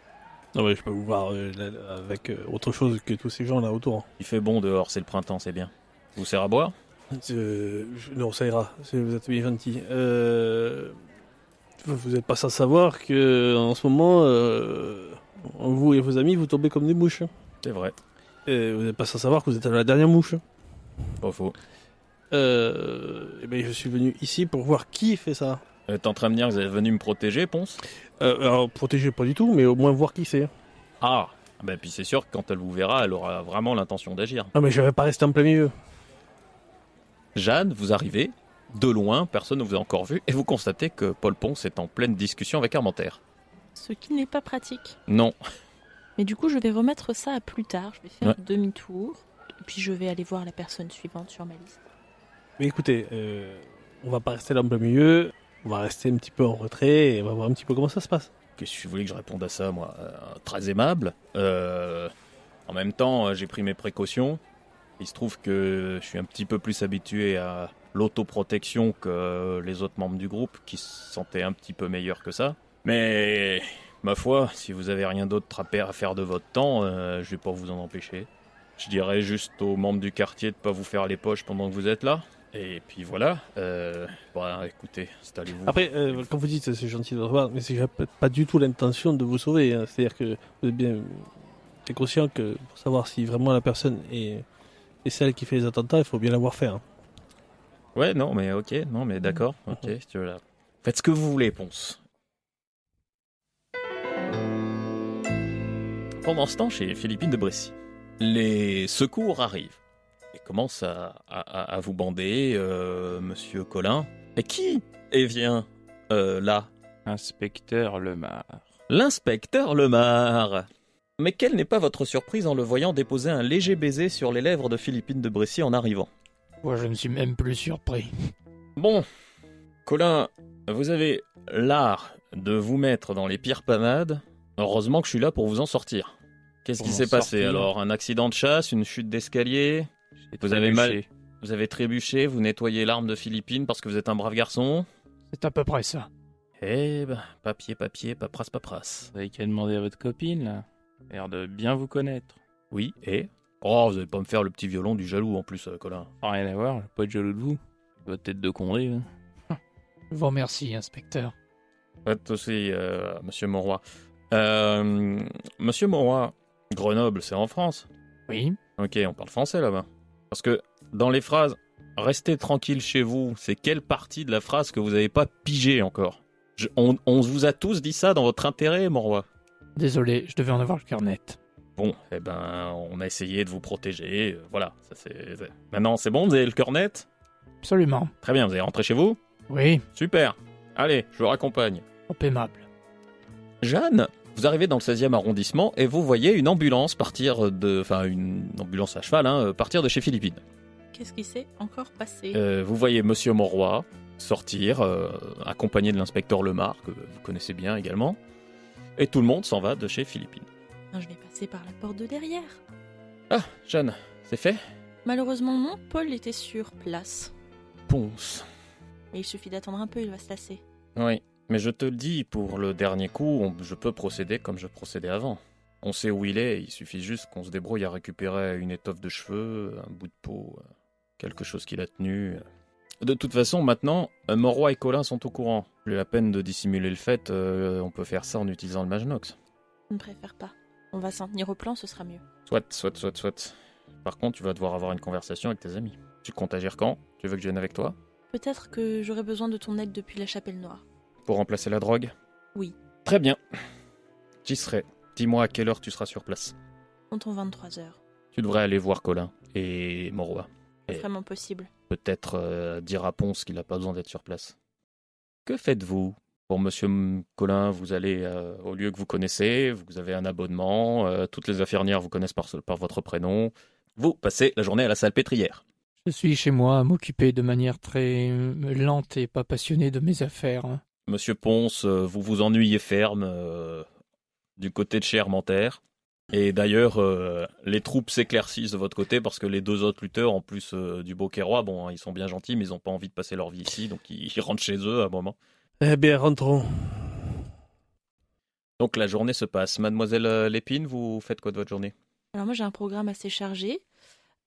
Non, mais je peux vous voir avec autre chose que tous ces gens là autour. Il fait bon dehors, c'est le printemps, c'est bien. Vous sert à boire? Non, ça ira. Vous êtes bien gentil. Vous n'êtes pas sans savoir que en ce moment, vous et vos amis, vous tombez comme des mouches. C'est vrai, Et vous n'êtes pas sans savoir que vous êtes à la dernière mouche. pas faux. Eh ben, je suis venu ici pour voir qui fait ça. T'es en train de me dire que vous êtes venu me protéger, Ponce? Alors, protéger pas du tout, mais au moins voir qui c'est. Ah, ben puis c'est sûr que quand elle vous verra, elle aura vraiment l'intention d'agir. Non, mais je vais pas rester en plein milieu. Jeanne, vous arrivez, de loin, personne ne vous a encore vu, et vous constatez que Paul Ponce est en pleine discussion avec Hermanter. Ce qui n'est pas pratique. Non, Mais du coup, je vais remettre ça à plus tard. Je vais faire Ouais. demi-tour. Et puis je vais aller voir la personne suivante sur ma liste. Mais écoutez, on va pas rester là en plein milieu. On va rester un petit peu en retrait et on va voir un petit peu comment ça se passe. qu'est-ce que vous voulez que je réponde à ça, moi? Très aimable. En même temps, j'ai pris mes précautions. Il se trouve que je suis un petit peu plus habitué à l'autoprotection que les autres membres du groupe, qui se sentaient un petit peu meilleurs que ça. Mais, ma foi, si vous avez rien d'autre à faire de votre temps, je vais pas vous en empêcher. Je dirais juste aux membres du quartier de pas vous faire les poches pendant que vous êtes là. Et puis voilà. Bon, écoutez, installez-vous. Après, quand vous dites c'est gentil de revoir, mais j'ai pas du tout l'intention de vous sauver. Hein. C'est-à-dire que vous êtes bien conscient que pour savoir si vraiment la personne est celle qui fait les attentats, il faut bien l'avoir fait. Hein. Ouais, non, mais ok, non, mais d'accord, ok, si tu veux là. Faites ce que vous voulez, Ponce. Pendant ce temps, chez Philippine de Brécy, les secours arrivent et commencent à vous bander, monsieur Colin. Et qui vient là? Inspecteur Lemar. L'inspecteur Lemar. Mais quelle n'est pas votre surprise en le voyant déposer un léger baiser sur les lèvres de Philippine de Brécy en arrivant? Moi, je ne suis même plus surpris. Bon, Colin, vous avez l'art de vous mettre dans les pires panades. Heureusement que je suis là pour vous en sortir. Qu'est-ce Pour qui m'en s'est passé sortir. alors? Un accident de chasse, une chute d'escalier? Vous avez mal, vous avez trébuché, vous nettoyez l'arme de Philippine parce que vous êtes un brave garçon? C'est à peu près ça. Eh ben, papier, paperasse. Vous avez qu'à demander à votre copine, là. L'air de bien vous connaître. Oui, et? Oh, vous allez pas me faire le petit violon du jaloux en plus, Colin. Rien à voir, je suis pas de jaloux de vous. Votre tête de condé, hein. Je vous remercie, inspecteur. Faites aussi, monsieur Monroy. Monsieur Monroy, Grenoble, c'est en France? Oui. Ok, on parle français là-bas. Parce que dans les phrases « restez tranquille chez vous », c'est quelle partie de la phrase que vous n'avez pas pigé encore? On vous a tous dit ça dans votre intérêt, Monroy. Désolé, je devais en avoir le cœur net. Bon, eh ben, on a essayé de vous protéger, voilà. Maintenant, c'est bon, vous avez le cœur net? Absolument. Très bien, vous allez rentrer chez vous? Oui, Super. Allez, je vous raccompagne. trop aimable. Jeanne, vous arrivez dans le 16e arrondissement et vous voyez une ambulance partir de... Enfin, une ambulance à cheval, partir de chez Philippine. Qu'est-ce qui s'est encore passé? Vous voyez Monsieur Monroy sortir, accompagné de l'inspecteur Lemar, que vous connaissez bien également. Et tout le monde s'en va de chez Philippine. Je vais passer par la porte de derrière. Ah, Jeanne, c'est fait? Malheureusement non, Paul était sur place. Ponce. Mais il suffit d'attendre un peu, il va se lasser. Oui, mais je te le dis, pour le dernier coup, je peux procéder comme je procédais avant. On sait où il est, il suffit juste qu'on se débrouille à récupérer une étoffe de cheveux, un bout de peau, quelque chose qu'il a tenu. De toute façon, maintenant, Monroy et Colin sont au courant. Plus la peine de dissimuler le fait, on peut faire ça en utilisant le Magnox. Je ne préfère pas. On va s'en tenir au plan, ce sera mieux. Soit. Par contre, tu vas devoir avoir une conversation avec tes amis. Tu comptes agir quand? Tu veux que je vienne avec toi? Peut-être que j'aurai besoin de ton aide depuis la Chapelle Noire. Pour remplacer la drogue? Oui. Très bien. J'y serai. Dis-moi à quelle heure tu seras sur place. Comptons 23 heures. Tu devrais aller voir Colin et Monroy. C'est vraiment possible. Peut-être dire à Ponce qu'il n'a pas besoin d'être sur place. Que faites-vous? Pour Monsieur Colin, vous allez au lieu que vous connaissez, vous avez un abonnement, toutes les infirmières vous connaissent par votre prénom. Vous passez la journée à la salpêtrière. Je suis chez moi à m'occuper de manière très lente et pas passionnée de mes affaires. Monsieur Ponce, vous vous ennuyez ferme du côté de chez Hermentaire. Et d'ailleurs, les troupes s'éclaircissent de votre côté parce que les deux autres lutteurs, en plus du Beauquerrois, bon, ils sont bien gentils, mais ils n'ont pas envie de passer leur vie ici, donc ils rentrent chez eux à un moment. Eh bien, rentrons. Donc la journée se passe. Mademoiselle Lépine, vous faites quoi de votre journée? Alors moi j'ai un programme assez chargé.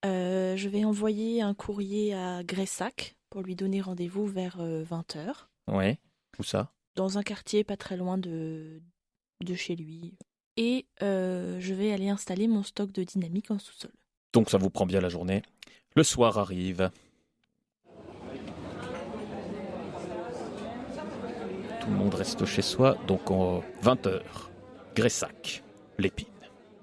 Je vais envoyer un courrier à Gressac pour lui donner rendez-vous vers 20h. Ouais. Où ça? Dans un quartier pas très loin de chez lui. Et je vais aller installer mon stock de dynamique en sous-sol. Donc ça vous prend bien la journée. Le soir arrive. Tout le monde reste chez soi, donc en 20h. Gressac, Lépine.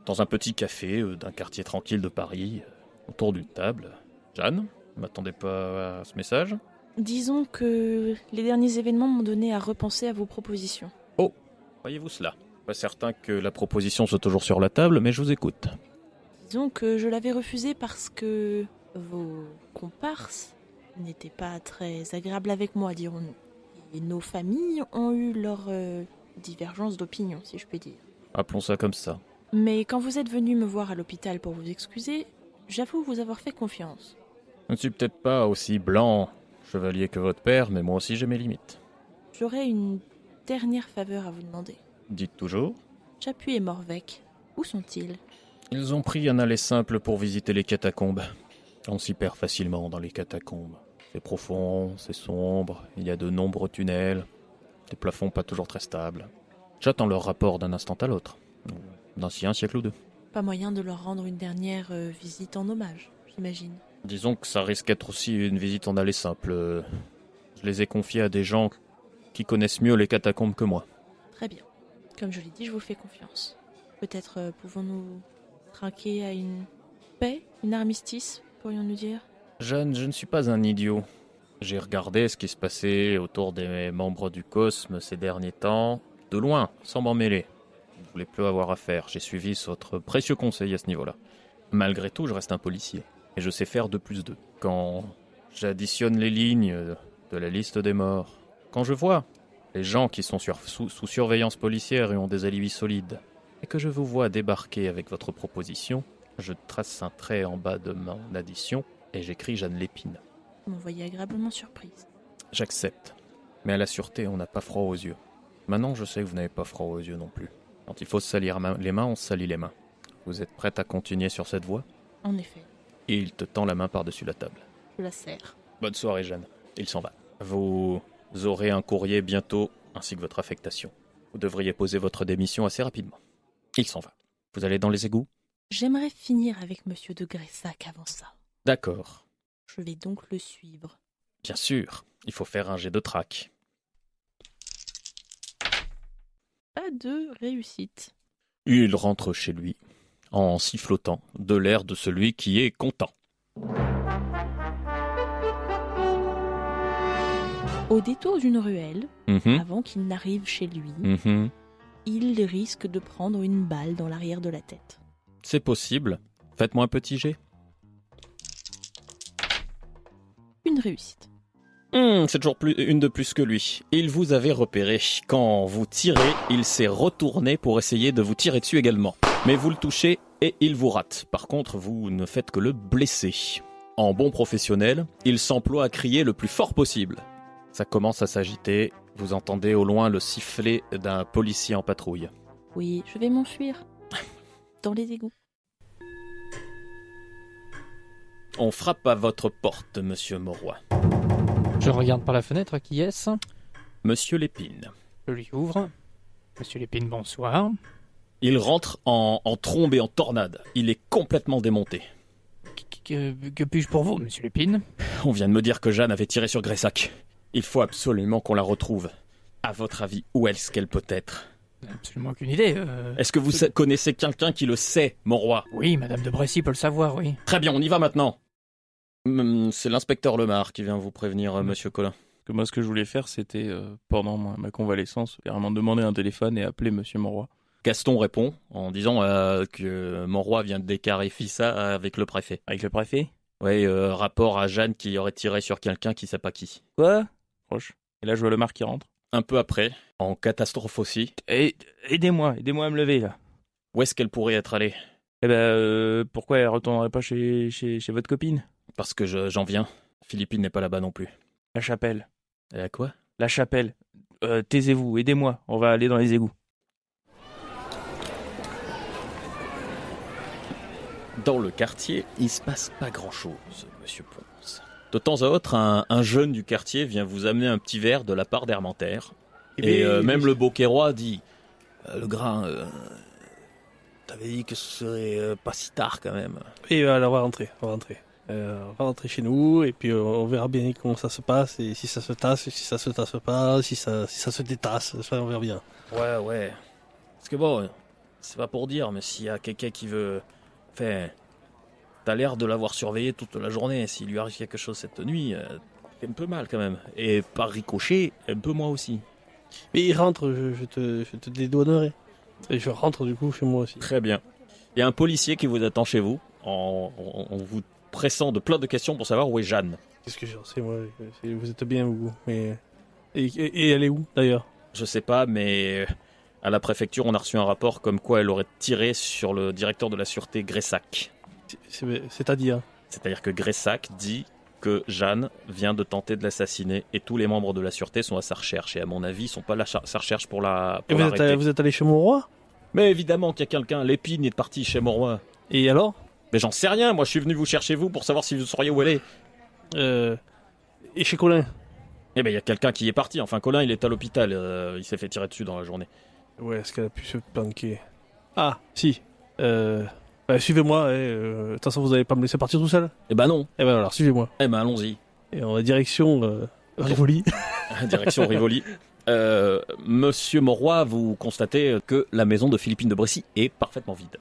Dans un petit café d'un quartier tranquille de Paris, autour d'une table. Jeanne, ne m'attendez pas à ce message? Disons que les derniers événements m'ont donné à repenser à vos propositions. Oh, voyez-vous cela? Pas certain que la proposition soit toujours sur la table, mais je vous écoute. Disons que je l'avais refusé parce que vos comparses n'étaient pas très agréables avec moi, dirons-nous. Et nos familles ont eu leur divergence d'opinion, si je puis dire. Appelons ça comme ça. Mais quand vous êtes venu me voir à l'hôpital pour vous excuser, j'avoue vous avoir fait confiance. Je ne suis peut-être pas aussi blanc, chevalier que votre père, mais moi aussi j'ai mes limites. J'aurais une dernière faveur à vous demander. Dites toujours. Chapuis et Morvec, où sont-ils? Ils ont pris un aller simple pour visiter les catacombes. On s'y perd facilement dans les catacombes. C'est profond, c'est sombre, il y a de nombreux tunnels, des plafonds pas toujours très stables. J'attends leur rapport d'un instant à l'autre, d'ici un siècle ou deux. Pas moyen de leur rendre une dernière visite en hommage, j'imagine. Disons que ça risque d'être aussi une visite en aller simple. Je les ai confiés à des gens qui connaissent mieux les catacombes que moi. Très bien. Comme je l'ai dit, je vous fais confiance. Peut-être pouvons-nous trinquer à une paix, une armistice, pourrions-nous dire? Jeanne, je ne suis pas un idiot. J'ai regardé ce qui se passait autour des membres du Cosme ces derniers temps, de loin, sans m'en mêler. Je ne voulais plus avoir affaire, j'ai suivi votre précieux conseil à ce niveau-là. Malgré tout, je reste un policier, et je sais faire 2 plus 2. Quand j'additionne les lignes de la liste des morts, quand je vois les gens qui sont sous surveillance policière et ont des alibis solides, et que je vous vois débarquer avec votre proposition, je trace un trait en bas de mon addition et j'écris Jeanne Lépine. Vous m'envoyez agréablement surprise. J'accepte. Mais à la sûreté, on n'a pas froid aux yeux. Maintenant, je sais que vous n'avez pas froid aux yeux non plus. Quand il faut se salir les mains, on se salit les mains. Vous êtes prête à continuer sur cette voie? En effet, Et il te tend la main par-dessus la table. je la serre. Bonne soirée, Jeanne. Il s'en va. Vous aurez un courrier bientôt, ainsi que votre affectation. Vous devriez poser votre démission assez rapidement. Il s'en va. Vous allez dans les égouts? J'aimerais finir avec Monsieur de Gressac avant ça. D'accord. Je vais donc le suivre. Bien sûr. Il faut faire un jet de trac. Pas de réussite. Il rentre chez lui, en sifflotant, de l'air de celui qui est content. Au détour d'une ruelle, Mhm, avant qu'il n'arrive chez lui, mhm. il risque de prendre une balle dans l'arrière de la tête. C'est possible. Faites-moi un petit jet. Une réussite. C'est toujours une de plus que lui. Il vous avait repéré. Quand vous tirez, il s'est retourné pour essayer de vous tirer dessus également. Mais vous le touchez et il vous rate. Par contre, vous ne faites que le blesser. En bon professionnel, il s'emploie à crier le plus fort possible. Ça commence à s'agiter. Vous entendez au loin le sifflet d'un policier en patrouille. Oui, je vais m'enfuir. Dans les égouts. On frappe à votre porte, monsieur Mauroy. Je regarde par la fenêtre, qui est-ce? Monsieur Lépine. Je lui ouvre. Monsieur Lépine, bonsoir. Il rentre en trombe et en tornade. Il est complètement démonté. Que puis-je pour vous, monsieur Lépine? On vient de me dire que Jeanne avait tiré sur Gressac. Il faut absolument qu'on la retrouve. À votre avis, où est-ce qu'elle peut être? Absolument aucune idée. Est-ce que vous connaissez quelqu'un qui le sait, Mauroy? Oui, madame de Bressy peut le savoir, oui. Très bien, on y va maintenant. C'est l'inspecteur Lemar qui vient vous prévenir, monsieur Collin. Que moi, ce que je voulais faire, c'était, pendant ma convalescence, carrément demander un téléphone et appeler Monsieur Monroy. Gaston répond en disant que Monroy vient de déclarifier ça avec le préfet. Avec le préfet? Oui, rapport à Jeanne qui aurait tiré sur quelqu'un qui sait pas qui. Quoi? Proche. Et là, je vois le Lemar qui rentre. Un peu après, en catastrophe aussi, Et aidez-moi à me lever, là. où est-ce qu'elle pourrait être allée? Eh ben, pourquoi elle retournerait pas chez votre copine? Parce que j'en viens. Philippine n'est pas là-bas non plus. La chapelle. Elle a quoi? La chapelle. Taisez-vous, aidez-moi, on va aller dans les égouts. Dans le quartier, il se passe pas grand-chose, monsieur Ponce. De temps à autre, un jeune du quartier vient vous amener un petit verre de la part d'Hermentaire. Et même le Beauquairois dit le grain, t'avais dit que ce serait pas si tard quand même. Et alors, on va rentrer. On va rentrer chez nous, et puis on verra bien comment ça se passe, et si ça se tasse, si ça se tasse pas, si ça se détasse, ça on verra bien. Ouais. Parce que bon, c'est pas pour dire, mais s'il y a quelqu'un qui veut... Enfin, t'as l'air de l'avoir surveillé toute la journée. S'il lui arrive quelque chose cette nuit, c'est un peu mal quand même. Et par ricochet, un peu moi aussi. Mais il rentre, je te dédouanerai. Et je rentre du coup chez moi aussi. Très bien. Il y a un policier qui vous attend chez vous, en vous pressant de plein de questions pour savoir où est Jeanne. Qu'est-ce que j'en sais, moi? Vous êtes bien, vous. Mais... Et elle est où, d'ailleurs? Je sais pas, mais à la préfecture, on a reçu un rapport comme quoi elle aurait tiré sur le directeur de la sûreté Gressac. C'est-à-dire? C'est-à-dire que Gressac dit que Jeanne vient de tenter de l'assassiner et tous les membres de la sûreté sont à sa recherche. Et à mon avis, ils sont pas à sa recherche pour Et l'arrêter. vous êtes allé chez mon roi? Mais évidemment qu'il y a quelqu'un. Lépine est parti chez Mauroy. Et alors? Mais j'en sais rien. Moi, je suis venu vous chercher vous pour savoir si vous sauriez où elle est. Et chez Colin? Eh ben, il y a quelqu'un qui est parti. Enfin, Colin, il est à l'hôpital. Il s'est fait tirer dessus dans la journée. Ouais, est-ce qu'elle a pu se planquer? Ah, si. Suivez-moi. De toute façon, vous n'allez pas me laisser partir tout seul? Eh ben non. Eh ben alors, suivez-moi. Eh ben allons-y. Et on va direction Rivoli. Direction Rivoli. Monsieur Mauroy, vous constatez que la maison de Philippine de Bressy est parfaitement vide.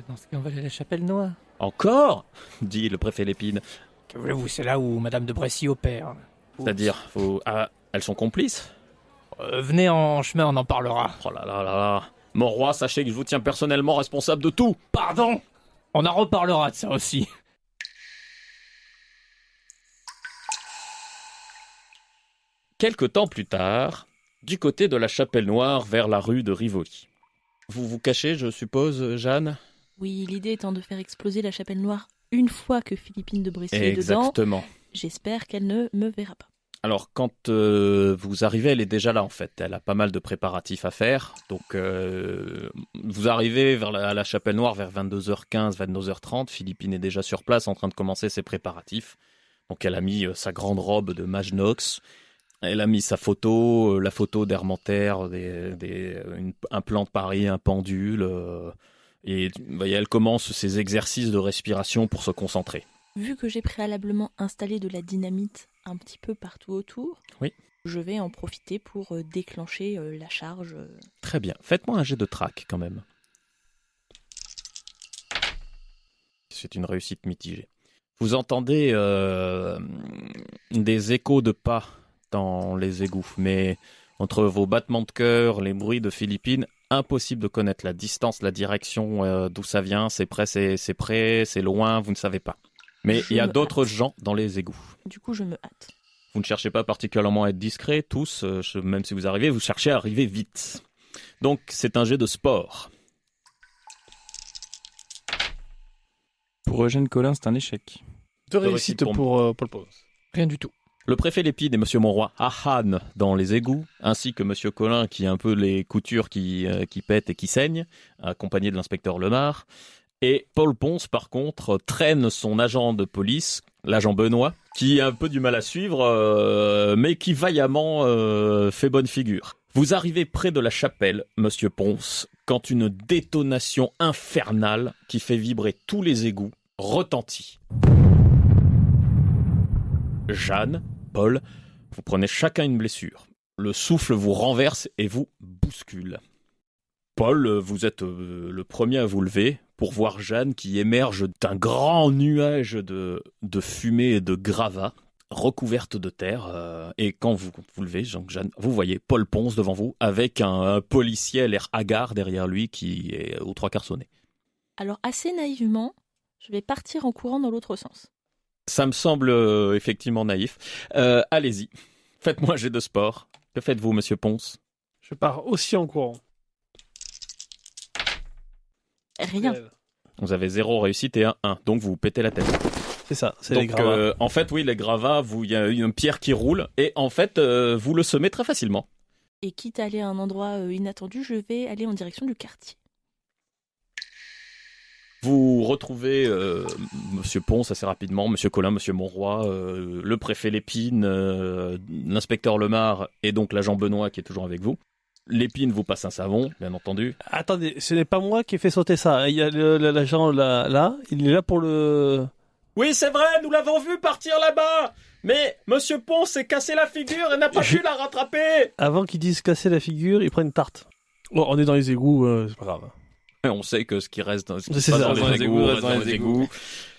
Dans ce cas, on va aller à la chapelle noire. Encore? Dit le préfet Lépine. Que voulez-vous, c'est là où madame de Bressy opère. C'est-à-dire, elles sont complices? Venez en chemin, on en parlera. Oh là là là là. Mauroy, sachez que je vous tiens personnellement responsable de tout. Pardon! On en reparlera de ça aussi. Quelque temps plus tard, du côté de la Chapelle Noire vers la rue de Rivoli. Vous vous cachez, je suppose, Jeanne? Oui, l'idée étant de faire exploser la chapelle noire une fois que Philippine de Bressier est dedans. Exactement. J'espère qu'elle ne me verra pas. Alors, quand vous arrivez, elle est déjà là, en fait. Elle a pas mal de préparatifs à faire. Donc, vous arrivez à la Chapelle Noire vers 22h15, 22h30. Philippine est déjà sur place en train de commencer ses préparatifs. Donc, elle a mis sa grande robe de mage Nox. Elle a mis sa photo, la photo d'Hermantère, un plan de Paris, un pendule. Et vous voyez, elle commence ses exercices de respiration pour se concentrer. Vu que j'ai préalablement installé de la dynamite un petit peu partout autour, Oui. Je vais en profiter pour déclencher la charge. Très bien. Faites-moi un jet de track quand même. C'est une réussite mitigée. Vous entendez des échos de pas dans les égouts, mais entre vos battements de cœur, les bruits de Philippine, impossible de connaître la distance, la direction, d'où ça vient, c'est près, c'est loin, vous ne savez pas. Mais il y a d'autres gens dans les égouts. Du coup, je me hâte. Vous ne cherchez pas particulièrement à être discret, tous, même si vous arrivez, vous cherchez à arriver vite. Donc, c'est un jet de sport. Pour Eugène Collin, c'est un échec. 2 réussites réussites pour Paul Pose. Rien du tout. Le préfet Lépide et Monsieur Monroy à Han dans les égouts, ainsi que Monsieur Collin qui a un peu les coutures qui pètent et qui saignent, accompagné de l'inspecteur Lemar. Et Paul Ponce, par contre, traîne son agent de police, l'agent Benoît, qui a un peu du mal à suivre, mais qui vaillamment fait bonne figure. Vous arrivez près de la chapelle, Monsieur Ponce, quand une détonation infernale qui fait vibrer tous les égouts retentit. Jeanne, Paul, vous prenez chacun une blessure. Le souffle vous renverse et vous bouscule. Paul, vous êtes le premier à vous lever pour voir Jeanne qui émerge d'un grand nuage de fumée et de gravats recouverte de terre. Et quand vous vous levez, Jeanne, vous voyez Paul Ponce devant vous avec un policier à l'air hagard derrière lui qui est aux 3/4 sonné. Alors, assez naïvement, je vais partir en courant dans l'autre sens. Ça me semble effectivement naïf. Allez-y, faites-moi un jet de sport. Que faites-vous, Monsieur Ponce? Je pars aussi en courant. Rien. Vous avez 0 réussite et un 1, donc vous vous pétez la tête. C'est ça, c'est les Donc, gravats. en fait, oui, les gravats, il y a une pierre qui roule, et en fait, vous le semez très facilement. Et quitte à aller à un endroit inattendu, je vais aller en direction du quartier. Vous retrouvez Monsieur Ponce assez rapidement, Monsieur Collin, Monsieur Monroy, le préfet Lépine, l'inspecteur Lemar, et donc l'agent Benoît qui est toujours avec vous. Lépine vous passe un savon, bien entendu. Attendez, ce n'est pas moi qui ai fait sauter ça. Il y a l'agent là, il est là pour le... Oui, c'est vrai, nous l'avons vu partir là-bas. Mais Monsieur Ponce s'est cassé la figure et n'a pas pu la rattraper. Avant qu'ils disent casser la figure, ils prennent une tarte. Bon, on est dans les égouts, c'est pas grave. Et on sait que ce qui reste dans, C'est ça, dans les égouts reste dans les égouts.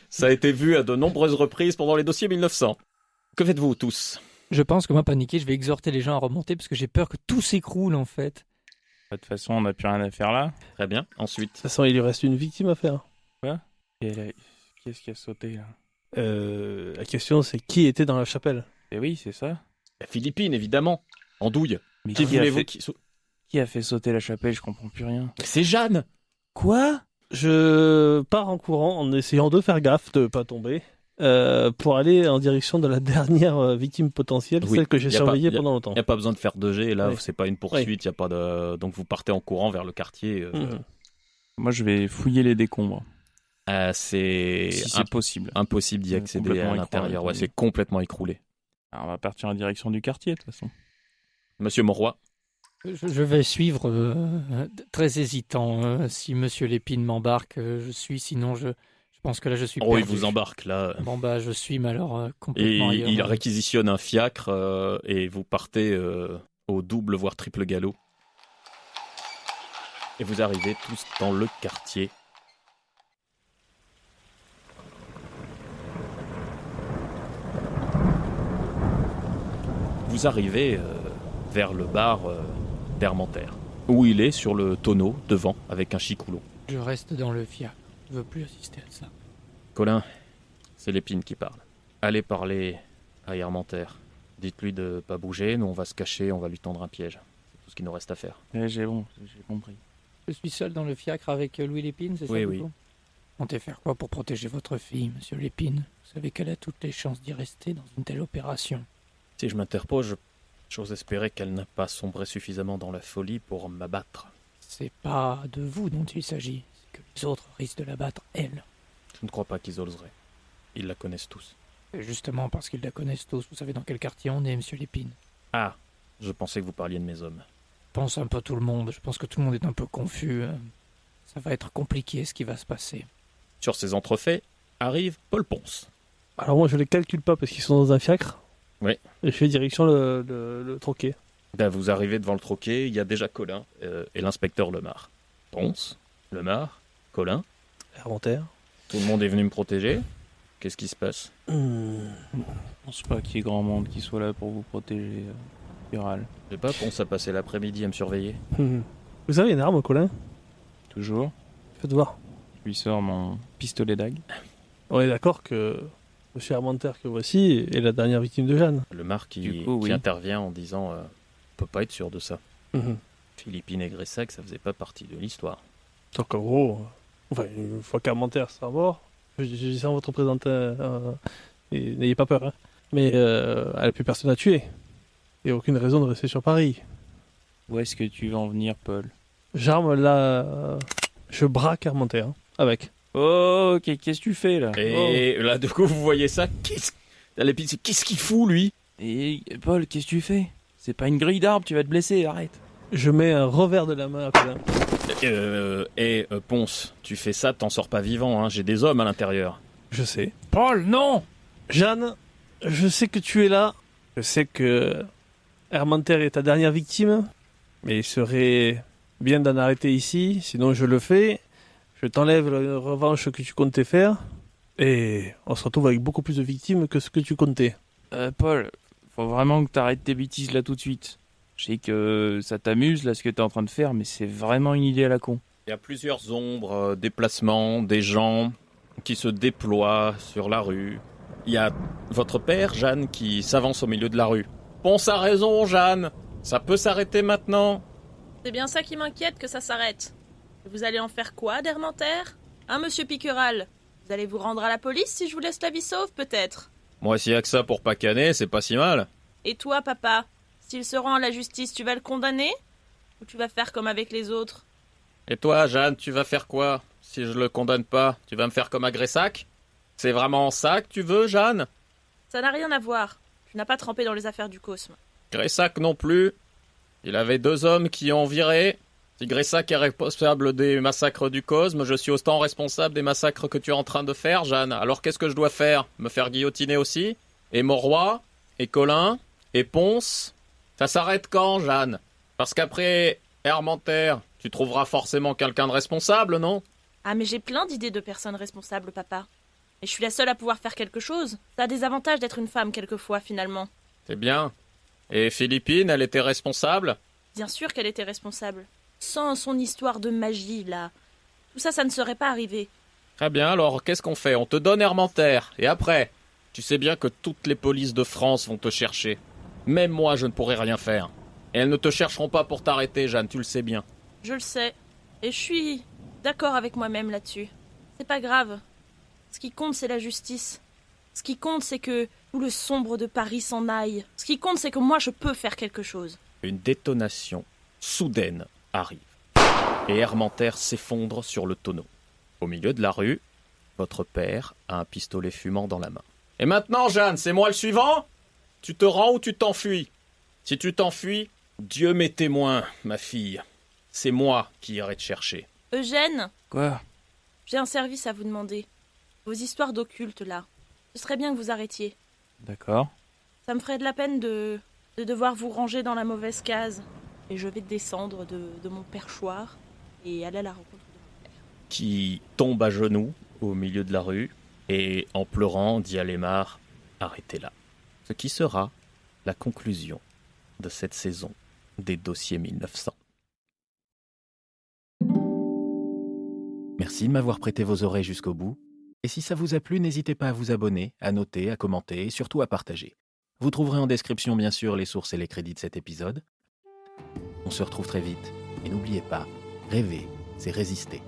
Ça a été vu à de nombreuses reprises pendant les dossiers 1900. Que faites-vous tous? Je pense que moi, paniqué, je vais exhorter les gens à remonter parce que j'ai peur que tout s'écroule en fait. De toute façon, on n'a plus rien à faire là. Très bien. De Ensuite, toute façon, il lui reste une victime à faire. Et là, qui est-ce qui a sauté là? La question, c'est qui était dans la chapelle? Eh oui, c'est ça. la Philippine, évidemment. Andouille. Mais Qui qui a voulez-vous fait- qui... Qui a fait sauter la chapelle? Je comprends plus rien. C'est Jeanne. Quoi? Je pars en courant en essayant de faire gaffe de pas tomber pour aller en direction de la dernière victime potentielle, Oui, celle que j'ai y a surveillée pas- pendant longtemps. Il n'y a pas besoin de faire de jet, là, Oui. c'est pas une poursuite, y a pas de... donc vous partez en courant vers le quartier. Mhm. Moi, je vais fouiller les décombres. C'est Si c'est possible. impossible d'y accéder Complètement à l'intérieur. écroulé. Ouais, c'est complètement écroulé. Alors, on va partir en direction du quartier, de toute façon. Monsieur Monroy, Je vais suivre très hésitant. Si Monsieur Lépine m'embarque, je suis. Sinon, je pense que là, je suis oh, il perdu. vous embarque là. Bon, bah, je suis, mais alors Et complètement ailleurs. il réquisitionne un fiacre et vous partez au double voire triple galop. Et vous arrivez tous dans le quartier. Vous arrivez vers le bar d'Hermantère, où il est sur le tonneau devant avec un chicoulot. Je reste dans le fiacre. Je veux plus assister à ça. Colin, c'est Lépine qui parle. Allez parler à Hermantère. Dites-lui de pas bouger, nous on va se cacher, on va lui tendre un piège. C'est tout ce qu'il nous reste à faire. Eh, j'ai compris. Je suis seul dans le fiacre avec Louis Lépine, c'est ça Oui, du oui. coup Comptez faire quoi pour protéger votre fille, monsieur Lépine? Vous savez qu'elle a toutes les chances d'y rester dans une telle opération. Si je m'interpose, j'ose espérer qu'elle n'a pas sombré suffisamment dans la folie pour m'abattre. C'est pas de vous dont il s'agit, c'est que les autres risquent de l'abattre, elle. Je ne crois pas qu'ils oseraient. Ils la connaissent tous. Et justement parce qu'ils la connaissent tous, vous savez dans quel quartier on est, monsieur Lépine? Ah, je pensais que vous parliez de mes hommes. Je pense un peu tout le monde, je pense que tout le monde est un peu confus. Ça va être compliqué ce qui va se passer. Sur ces entrefaits arrive Paul Ponce. Alors moi, je les calcule pas parce qu'ils sont dans un fiacre. Oui. Et je fais direction le troquet. Là, vous arrivez devant le troquet, il y a déjà Colin et l'inspecteur Lemar. Ponce, Lemar, Colin, Inventaire. tout le monde est venu me protéger. Qu'est-ce qui se passe? Je pense pas qu'il y ait grand monde qui soit là pour vous protéger, Viral. Je sais pas, Ponce a passé l'après-midi à me surveiller. Vous avez une arme, Colin? Toujours. Faites voir. Je lui sors mon pistolet d'ag. On est d'accord que Monsieur Armentaire que voici est la dernière victime de Jeanne. Lemar Du coup, oui. qui intervient en disant on peut pas être sûr de ça. Philippine et Gressac, ça faisait pas partie de l'histoire. Donc en gros, une fois qu'Armentaire sera mort, je dis ça en votre représentant, et n'ayez pas peur, hein. Mais elle n'a plus personne à tuer. Il n'y a aucune raison de rester sur Paris. Où est-ce que tu veux en venir, Paul? J'arme là, je braque Armentaire, hein, avec. Oh, ok, qu'est-ce que tu fais là? Et là, du coup, vous voyez ça? Qu'est-ce qu'il fout, lui? Et Paul, qu'est-ce que tu fais? C'est pas une grille d'arbre, tu vas te blesser, arrête. Je mets un revers de la main à Colin. Ponce, tu fais ça, t'en sors pas vivant, hein. J'ai des hommes à l'intérieur. Je sais. Paul, non! Jeanne, je sais que tu es là. Je sais que Armentaire est ta dernière victime. Mais il serait bien d'en arrêter ici. Sinon, je le fais. Je t'enlève la revanche que tu comptais faire. Et on se retrouve avec beaucoup plus de victimes que ce que tu comptais. Paul, faut vraiment que t'arrêtes tes bêtises là tout de suite. Je sais que ça t'amuse là ce que t'es en train de faire, mais c'est vraiment une idée à la con. Il y a plusieurs ombres, déplacements, des gens qui se déploient sur la rue. Il y a votre père, Jeanne, qui s'avance au milieu de la rue. Ponce a raison, Jeanne. Ça peut s'arrêter maintenant. C'est bien ça qui m'inquiète que ça s'arrête. Vous allez en faire quoi, d'Armentaire? Hein, monsieur Piqueral? Vous allez vous rendre à la police si je vous laisse la vie sauve, peut-être? Moi, s'il y a que ça pour pas canner, c'est pas si mal. Et toi, papa? S'il se rend à la justice, tu vas le condamner? Ou tu vas faire comme avec les autres? Et toi, Jeanne, tu vas faire quoi? Si je le condamne pas, tu vas me faire comme à Gressac? C'est vraiment ça que tu veux, Jeanne? Ça n'a rien à voir. Tu n'as pas trempé dans les affaires du Cosme. Gressac non plus. Il avait 2 hommes qui ont viré. Si Gressac est responsable des massacres du Cosme, je suis autant responsable des massacres que tu es en train de faire, Jeanne. Alors qu'est-ce que je dois faire? Me faire guillotiner aussi? Et Mauroy? Et Colin? Et Ponce? Ça s'arrête quand, Jeanne? Parce qu'après Armentaire, tu trouveras forcément quelqu'un de responsable, non? Ah, mais j'ai plein d'idées de personnes responsables, papa. Et je suis la seule à pouvoir faire quelque chose. Ça a des avantages d'être une femme, quelquefois, finalement. C'est bien. Et Philippine, elle était responsable? Bien sûr qu'elle était responsable. Sans son histoire de magie, là. Tout ça, ça ne serait pas arrivé. Très bien, alors qu'est-ce qu'on fait? On te donne Armentaire. Et après? Tu sais bien que toutes les polices de France vont te chercher. Même moi, je ne pourrai rien faire. Et elles ne te chercheront pas pour t'arrêter, Jeanne, tu le sais bien. Je le sais. Et je suis d'accord avec moi-même là-dessus. C'est pas grave. Ce qui compte, c'est la justice. Ce qui compte, c'est que tout le sombre de Paris s'en aille. Ce qui compte, c'est que moi, je peux faire quelque chose. Une détonation soudaine arrive. Et Armentaire s'effondre sur le tonneau. Au milieu de la rue, votre père a un pistolet fumant dans la main. Et maintenant, Jeanne, c'est moi le suivant? Tu te rends ou tu t'enfuis? Si tu t'enfuis, Dieu m'est témoin, ma fille. C'est moi qui irai te chercher. Eugène, Quoi? j'ai un service à vous demander. Vos histoires d'occulte, là. Ce serait bien que vous arrêtiez. D'accord. Ça me ferait de la peine de devoir vous ranger dans la mauvaise case. Et je vais descendre de mon perchoir et aller à la rencontre de... Qui tombe à genoux au milieu de la rue et, en pleurant, dit à Lemar, arrêtez-la. Ce qui sera la conclusion de cette saison des dossiers 1900. Merci de m'avoir prêté vos oreilles jusqu'au bout. Et si ça vous a plu, n'hésitez pas à vous abonner, à noter, à commenter et surtout à partager. Vous trouverez en description bien sûr les sources et les crédits de cet épisode. On se retrouve très vite. Et n'oubliez pas, rêver, c'est résister.